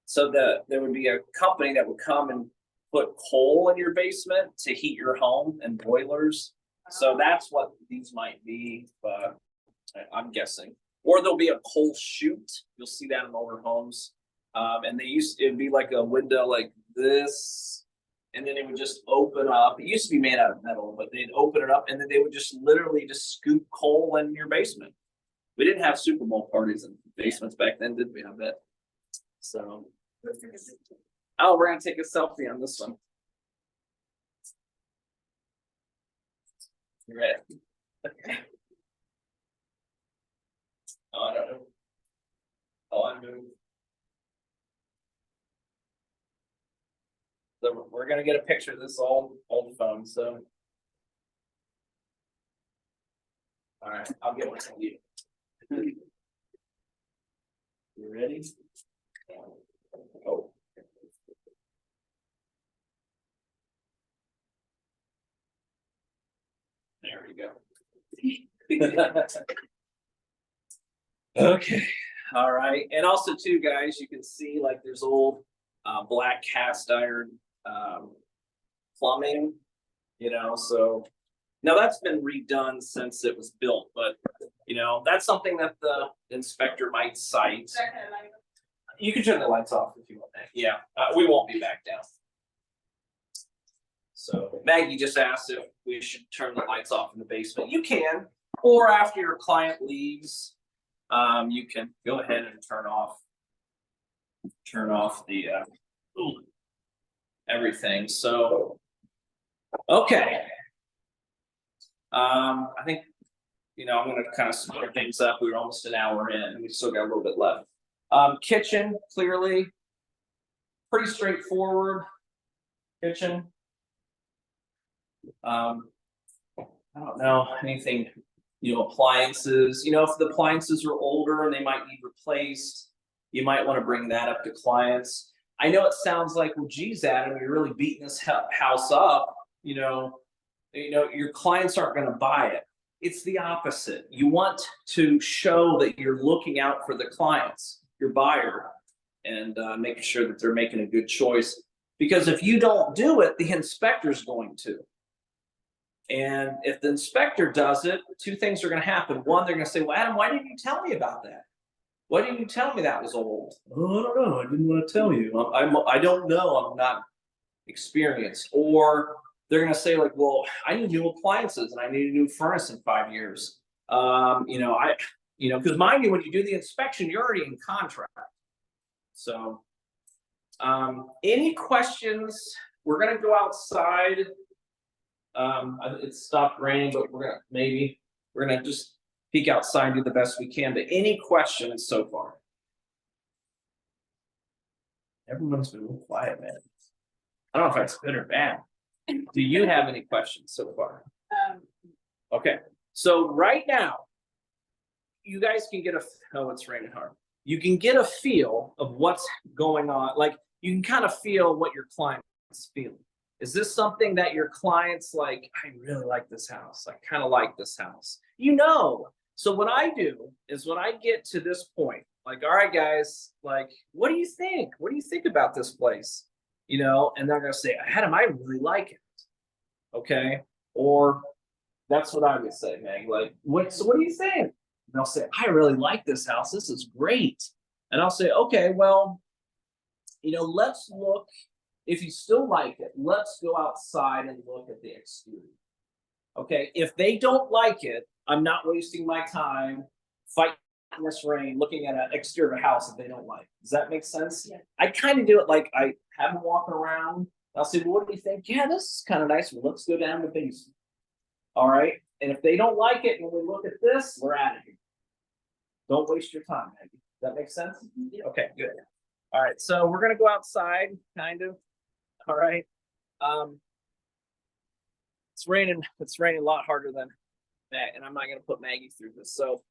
S1: So there would be a company that would come and put coal in your basement to heat your home and boilers. So that's what these might be, but I'm guessing. Or there'll be a coal chute. You'll see that in older homes. And it'd be like a window like this, and then it would just open up. It used to be made out of metal, but they'd open it up and then they would just literally just scoop coal in your basement. We didn't have Super Bowl parties in basements back then, did we? I bet. So, oh, we're gonna take a selfie on this one. You ready? Oh, I don't know. Oh, I moved. So we're gonna get a picture of this old phone. So, all right, I'll get one from you. You ready? Oh. There we go. Okay, all right, and also too, guys, you can see like there's old black cast iron plumbing, you know, so now that's been redone since it was built, but you know, that's something that the inspector might cite. You can turn the lights off if you want that. Yeah, we won't be back down. So Maggie just asked if we should turn the lights off in the basement. You can, or after your client leaves, you can go ahead and turn off the everything. So, okay. I think, you know, I'm going to kind of split things up. We were almost an hour in, and we still got a little bit left. Kitchen, clearly, pretty straightforward kitchen. I don't know anything, you know, appliances, you know, if the appliances are older and they might need replaced, You might want to bring that up to clients. I know it sounds like, well, geez, Adam, you're really beating this house up. Your clients aren't going to buy it. It's the opposite. You want to show that you're looking out for the clients, your buyer, and making sure that they're making a good choice. Because if you don't do it, the inspector's going to. And if the inspector does it, two things are going to happen. One, they're going to say, well, Adam, why didn't you tell me about that? Why didn't you tell me that was old? Oh, I don't know. I didn't want to tell you. I don't know. I'm not experienced. Or they're going to say, like, well, I need new appliances and I need a new furnace in 5 years. Because mind you, when you do the inspection, you're already in contract. So, any questions? We're going to go outside. It stopped raining, but we're gonna just peek outside and do the best we can. But any questions so far? Everyone's been real quiet, man. I don't know if that's good or bad. Do you have any questions so far? Okay, so right now, you guys can get it's raining hard. You can get a feel of what's going on. Like, you can kind of feel what your client's feeling. Is this something that your client's like, I really like this house. I kind of like this house. So what I do is when I get to this point, like, all right, guys, like, what do you think? What do you think about this place? And they're going to say, Adam, I really like it. Okay. Or that's what I would say, Maggie. Like, what do you think? And they'll say, I really like this house. This is great. And I'll say, okay, well, let's look. If you still like it, let's go outside and look at the exterior. Okay, if they don't like it, I'm not wasting my time fighting this rain, looking at an exterior house that they don't like. Does that make sense?
S2: Yeah.
S1: I kind of do it like I have them walk around. I'll say, well, what do you think? Yeah, this is kind of nice. Well, let's go down the basement. All right, and if they don't like it, when we look at this, we're out of here. Don't waste your time, Maggie. Does that make sense?
S2: Yeah.
S1: Okay, good. All right, so we're gonna go outside, kind of. All right. It's raining a lot harder than that, and I'm not going to put Maggie through this. So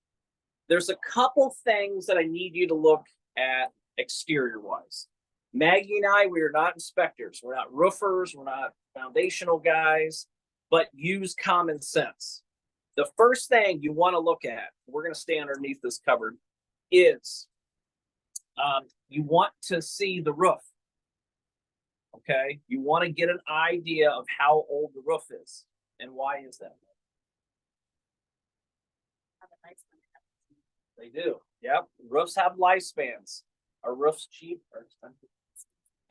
S1: there's a couple things that I need you to look at exterior wise. Maggie and I, we are not inspectors. We're not roofers. We're not foundational guys, but use common sense. The first thing you want to look at, we're going to stay underneath this cupboard, is you want to see the roof. Okay, you want to get an idea of how old the roof is, and why is that? They do. Yep, roofs have lifespans. Are roofs cheap or expensive?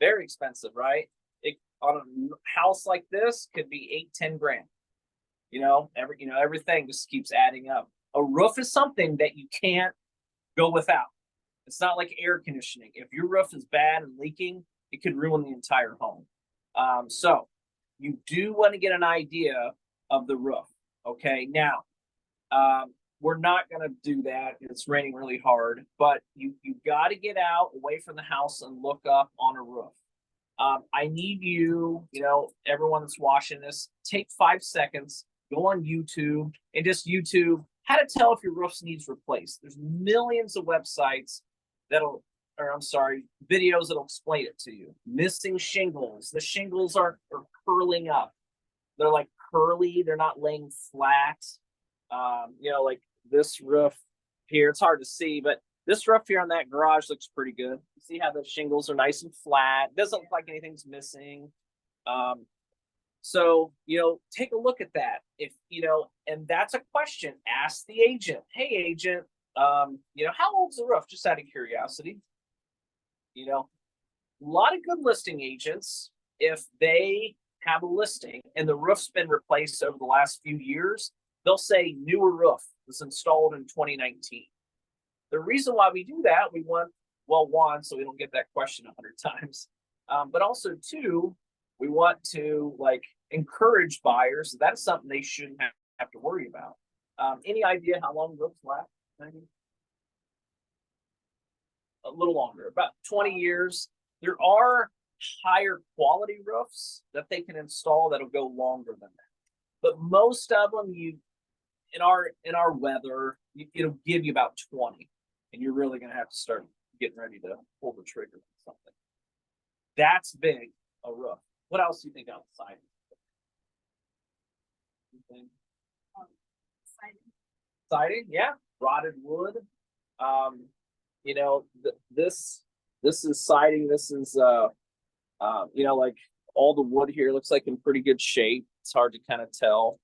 S1: Very expensive, right? On a house like this could be 8-10 grand. Everything just keeps adding up. A roof is something that you can't go without. It's not like air conditioning. If your roof is bad and leaking, it could ruin the entire home. So you do want to get an idea of the roof. Okay, now we're not going to do that. It's raining really hard, but you got to get out away from the house and look up on a roof. I need you, everyone that's watching this, take 5 seconds, go on YouTube and just YouTube how to tell if your roof needs replaced. There's millions of websites videos that'll explain it to you. Missing shingles. The shingles are curling up. They're like curly. They're not laying flat. Like this roof here. It's hard to see, but this roof here on that garage looks pretty good. You see how the shingles are nice and flat. Doesn't look like anything's missing. So, take a look at that. And that's a question. Ask the agent. Hey, agent, how old's the roof? Just out of curiosity. A lot of good listing agents, if they have a listing and the roof's been replaced over the last few years, they'll say newer roof was installed in 2019. The reason why we do that, we want, one, so we don't get that question 100 times, but also two, we want to encourage buyers. That's something they shouldn't have to worry about. Any idea how long roofs last? A little longer, about 20 years. There are higher quality roofs that they can install that'll go longer than that. But most of them, in our weather, it'll give you about 20, and you're really going to have to start getting ready to pull the trigger on something. That's big, a roof. What else do you think outside? Siding, yeah, rotted wood. You know, this is siding. This is you know, like all the wood here looks like in pretty good shape. It's hard to kind of tell.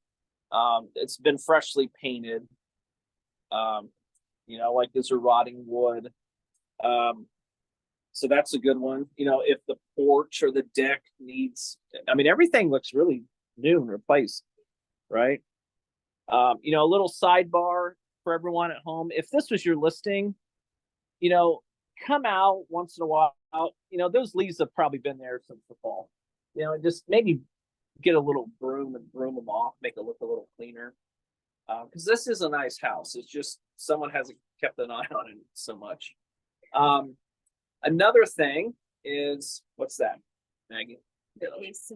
S1: It's been freshly painted. You know, like this are rotting wood. So that's a good one. You know, if the porch or the deck needs, I mean, everything looks really new and replaced, right? You know, a little sidebar for everyone at home. If this was your listing, you know, come out once in a while. You know, those leaves have probably been there since the fall. You know, and just maybe get a little broom and broom them off, make it look a little cleaner. Because this is a nice house. It's just someone hasn't kept an eye on it so much. Another thing is, what's that, Maggie?
S2: The AC.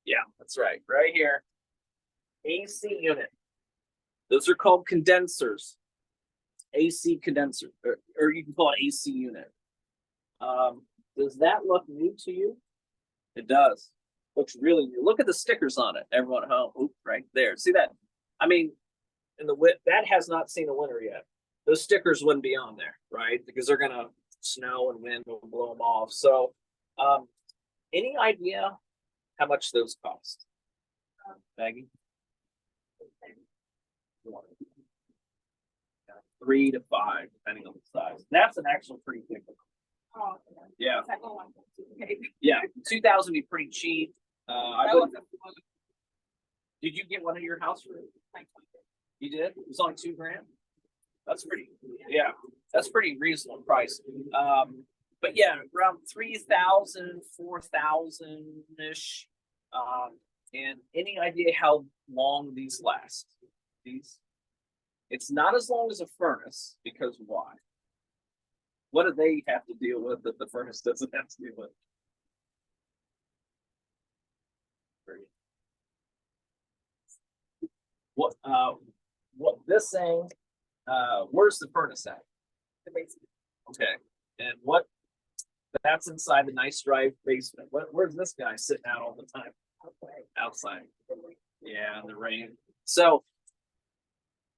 S1: Yeah, that's right. Right here. AC unit. Those are called condensers. AC condenser, or you can call it AC unit. Does that look new to you? It does. Looks really new. Look at the stickers on it. Everyone at home. Oop, right there. See that? I mean, in the that has not seen a winter yet. Those stickers wouldn't be on there, right? Because they're gonna snow and wind will blow them off. So, any idea how much those cost, Maggie? 3 to 5, depending on the size. That's an actual pretty big one.
S2: Oh,
S1: Yeah.
S2: Like, oh,
S1: Yeah, 2,000 would be pretty cheap.
S2: that was
S1: Did you get one of your house rooms? You did? It was only $2,000. That's pretty. Yeah, that's pretty reasonable price. But yeah, around 3,000, 4,000 ish. And any idea how long these last? These? It's not as long as a furnace, because why? What do they have to deal with that the furnace doesn't have to deal with? What this thing, where's the furnace at?
S2: the basement.
S1: Okay, and what, that's inside the nice dry basement. Where's this guy sitting out all the time? Outside. Yeah, in the rain. So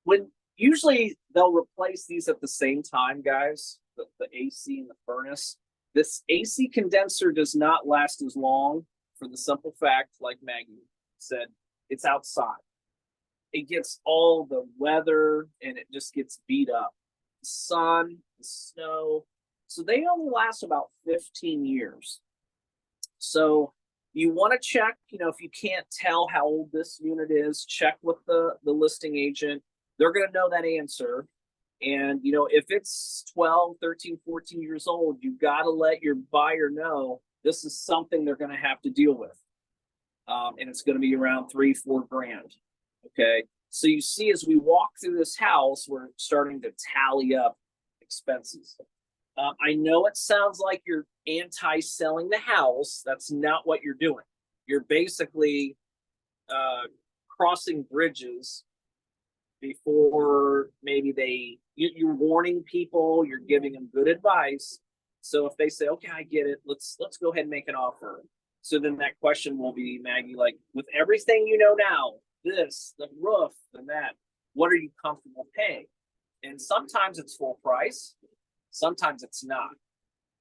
S1: when usually they'll replace these at the same time, guys, the AC and the furnace. This AC condenser does not last as long for the simple fact, like Maggie said, it's outside. It gets all the weather and it just gets beat up. The sun, the snow. So they only last about 15 years. So you want to check, you know, if you can't tell how old this unit is, check with the listing agent. They're going to know that answer. And, you know, if it's 12, 13, 14 years old, you've got to let your buyer know this is something they're going to have to deal with. And it's going to be around $3-4 grand. Okay. So you see, as we walk through this house, we're starting to tally up expenses. I know it sounds like you're anti-selling the house. That's not what you're doing. You're basically crossing bridges before maybe you're warning people, you're giving them good advice. So if they say, okay, I get it, let's go ahead and make an offer. So then that question will be, Maggie, like, with everything you know now, this, the roof, and that, what are you comfortable paying? And sometimes it's full price, sometimes it's not.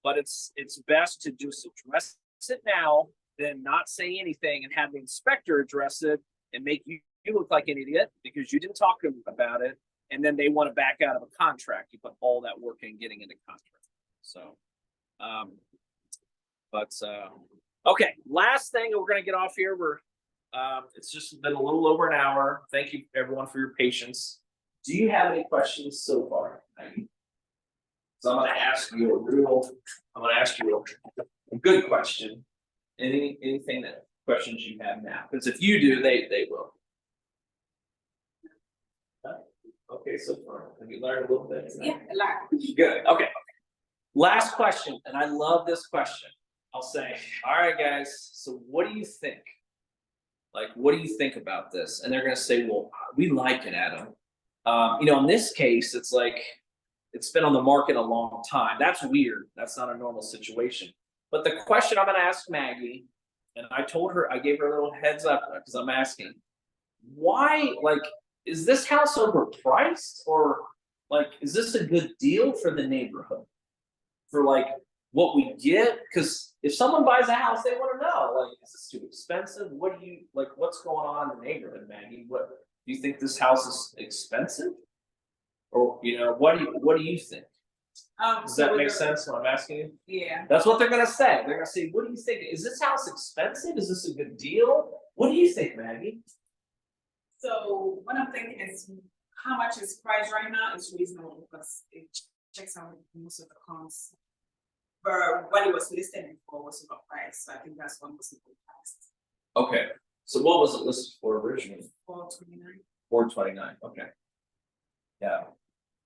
S1: But it's best to just address it now, than not say anything and have the inspector address it and make you look like an idiot because you didn't talk to them about it, and then they want to back out of a contract. You put all that work in getting into contract. So, okay, last thing, we're gonna get off here. It's just been a little over an hour. Thank you everyone for your patience. Do you have any questions so far? So I'm gonna ask you a good question. Anything that questions you have now, because if you do, they will. Okay, so far, have you learned a little bit?
S2: Yeah, a lot.
S1: Good, okay. Last question, and I love this question. I'll say, all right, guys, so what do you think? Like, what do you think about this? And they're gonna say, well, we like it, Adam. You know, in this case, it's like, it's been on the market a long time. That's weird. That's not a normal situation. But the question I'm gonna ask Maggie, and I told her, I gave her a little heads up because I'm asking, why, like, is this house overpriced, or like, is this a good deal for the neighborhood? For like what we get? Because if someone buys a house, they want to know, like, is this too expensive? What do you like? What's going on in the neighborhood, Maggie? What do you think, this house is expensive? Or, what do you think? Does that make sense what I'm asking you?
S2: Yeah.
S1: That's what they're gonna say. They're gonna say, what do you think? Is this house expensive? Is this a good deal? What do you think, Maggie?
S2: So what I'm thinking is how much is priced right now is reasonable because it checks out most of the costs. But what it was listed for was overpriced, so I think that's one was overpriced.
S1: Okay, so what was it listed for originally?
S2: 429.
S1: 429, okay. Yeah.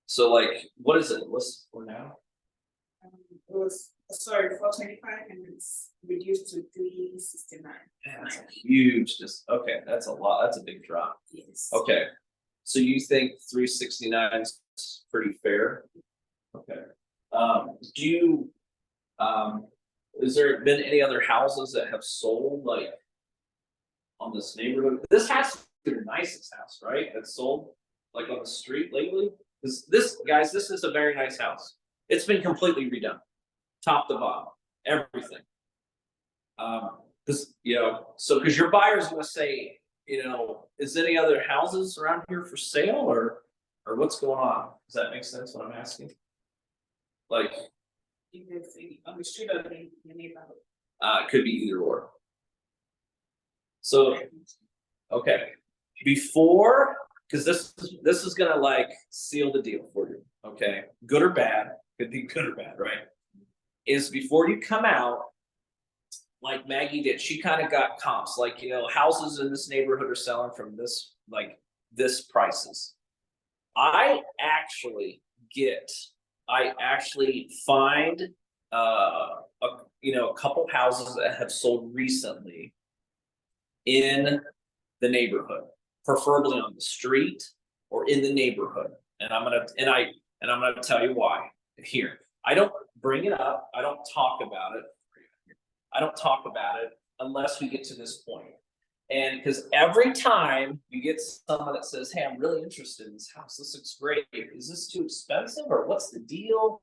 S1: So like, what is it listed for now?
S2: It was, sorry, 425 and it's reduced to 369.
S1: Man, that's a huge, okay, that's a lot, that's a big drop.
S2: Yes.
S1: Okay, so you think 369 is pretty fair? Okay. Do you, has there been any other houses that have sold like on this neighborhood? This has to be the nicest house, right? That's sold like on the street lately? Because this, guys, this is a very nice house. It's been completely redone, top to bottom, everything. Because because your buyer's gonna say, is any other houses around here for sale, or what's going on? Does that make sense what I'm asking? Like,
S2: On the street or the neighborhood.
S1: it could be either or. So, okay, before, because this is gonna like seal the deal for you. Okay, good or bad, could be good or bad, right? Is before you come out, like Maggie did, she kind of got comps, like, houses in this neighborhood are selling from this prices. I actually find a couple houses that have sold recently in the neighborhood, preferably on the street or in the neighborhood. And I'm gonna tell you why here. I don't bring it up, I don't talk about it. I don't talk about it unless we get to this point. And because every time you get someone that says, hey, I'm really interested in this house, this looks great. Is this too expensive, or what's the deal?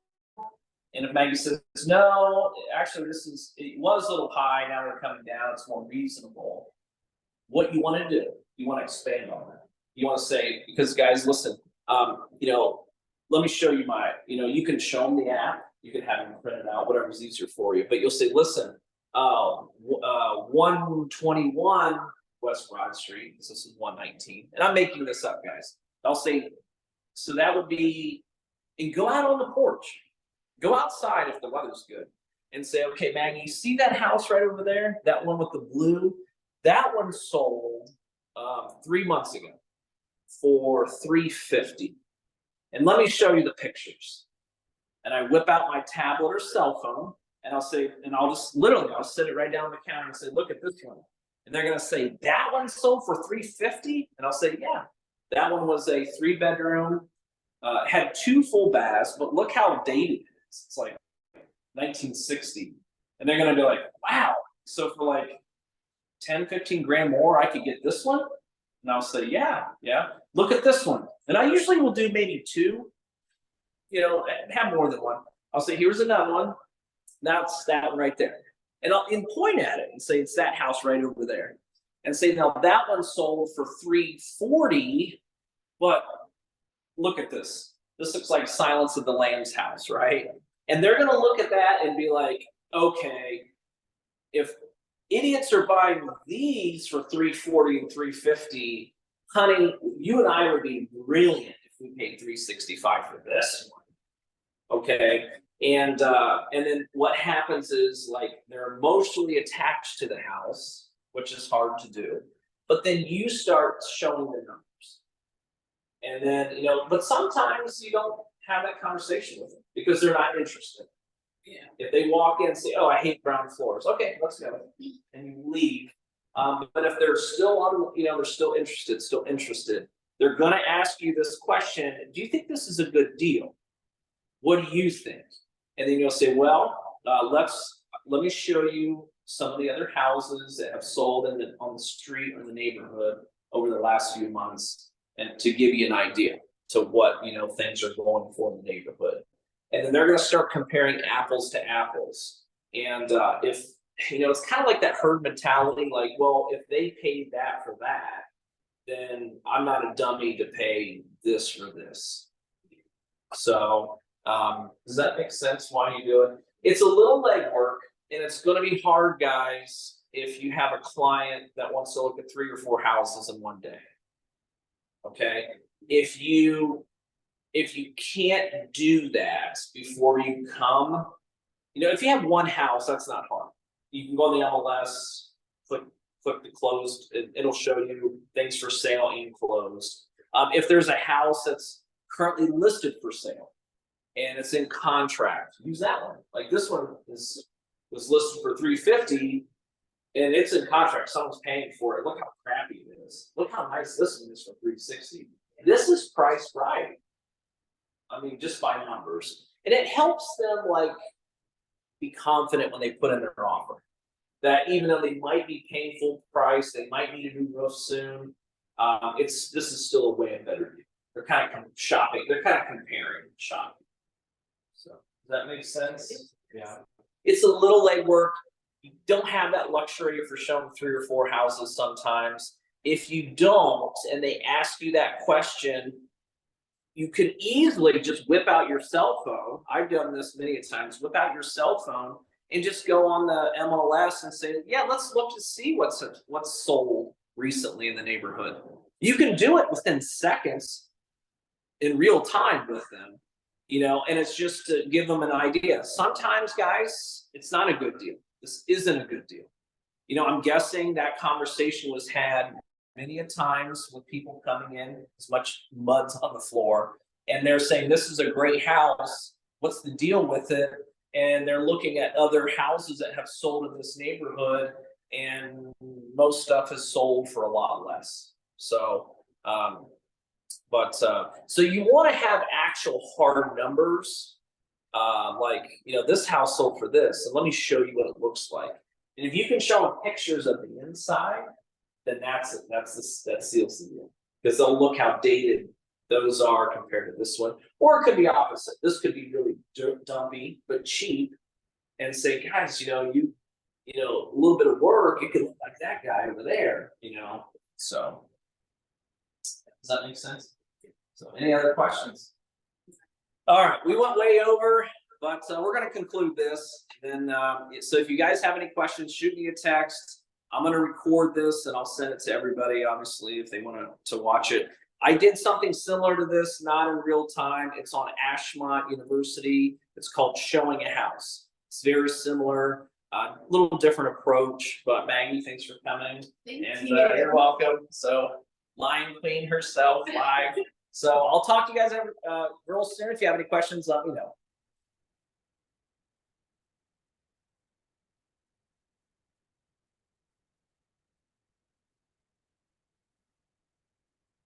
S1: And if Maggie says, no, actually it was a little high, now they're coming down, it's more reasonable. What you want to do, you want to expand on that. You want to say, because guys, listen, let me show you you can show them the app, you can have them print it out, whatever's easier for you, but you'll say, listen, 121 West Broad Street, this is 119, and I'm making this up, guys. I'll say, so that would be, and go out on the porch, go outside if the weather's good, and say, okay, Maggie, you see that house right over there, that one with the blue, that one sold 3 months ago for $350, and let me show you the pictures. And I whip out my tablet or cell phone, and I'll say, and I'll sit it right down on the counter and say, look at this one. And they're gonna say, that one sold for $350? And I'll say, yeah, that one was a 3-bedroom, had 2 full baths, but look how dated it is. It's like 1960. And they're gonna be like, wow. So for like 10, 15 grand more, I could get this one? And I'll say, yeah. Look at this one. And I usually will do maybe 2, have more than one. I'll say, here's another one. Now it's that one right there. And I'll point at it and say, it's that house right over there. And say, now that one sold for $340, but look at this. This looks like Silence of the Lambs house, right? And they're gonna look at that and be like, okay, if idiots are buying these for $340 and $350, honey, you and I would be brilliant if we paid $365 for this one. Okay. And then what happens is, like, they're emotionally attached to the house, which is hard to do. But then you start showing the numbers. And then, but sometimes you don't have that conversation with them because they're not interested. Yeah. If they walk in and say, oh, I hate brown floors. Okay, let's go. And you leave. But if they're still they're still interested, they're gonna ask you this question: do you think this is a good deal? What do you think? And then you'll say, well, let me show you some of the other houses that have sold on the street or in the neighborhood over the last few months, and to give you an idea to what things are going for in the neighborhood. And then they're going to start comparing apples to apples. And if it's kind of like that herd mentality, like, well, if they paid that for that, then I'm not a dummy to pay this for this. So does that make sense why you do it? It's a little legwork, and it's going to be hard, guys, if you have a client that wants to look at 3 or 4 houses in one day. Okay, if you can't do that before you come, if you have one house, that's not hard. You can go on the MLS, click the closed, it'll show you things for sale and closed. If there's a house that's currently listed for sale and it's in contract, use that one. Like this one was listed for $350 and it's in contract, someone's paying for it. Look how crappy it is. Look how nice this one is for $360. This is priced right. I mean, just by numbers. And it helps them like be confident when they put in their offer. That even though they might be paying full price, they might need a new roof soon. This is still a way better deal. They're kind of shopping. They're kind of comparing shopping. So does that make sense? Yeah. It's a little legwork. You don't have that luxury if you're showing 3 or 4 houses sometimes. If you don't, and they ask you that question, you can easily just whip out your cell phone. I've done this many times. Whip out your cell phone and just go on the MLS and say, yeah, let's look to see what's sold recently in the neighborhood. You can do it within seconds in real time with them, and it's just to give them an idea. Sometimes, guys, it's not a good deal. This isn't a good deal. I'm guessing that conversation was had many a times with people coming in, as much mud's on the floor, and they're saying, this is a great house. What's the deal with it? And they're looking at other houses that have sold in this neighborhood, and most stuff has sold for a lot less. So, so you want to have actual hard numbers, like, this house sold for this, and let me show you what it looks like. And if you can show them pictures of the inside, then that seals the deal, because they'll look how dated those are compared to this one. Or it could be opposite. This could be really dumpy but cheap, and say, guys, a little bit of work, it could look like that guy over there. So does that make sense? So any other questions? All right, we went way over, but we're going to conclude this. Then, so if you guys have any questions, shoot me a text. I'm going to record this and I'll send it to everybody, obviously, if they want to watch it. I did something similar to this, not in real time. It's on Ashmont University. It's called Showing a House. It's very similar, a little different approach, but Maggie, thanks for coming.
S2: Thank
S1: you. You're welcome. So, Lion Queen herself live. So I'll talk to you guys real soon. If you have any questions, let me know.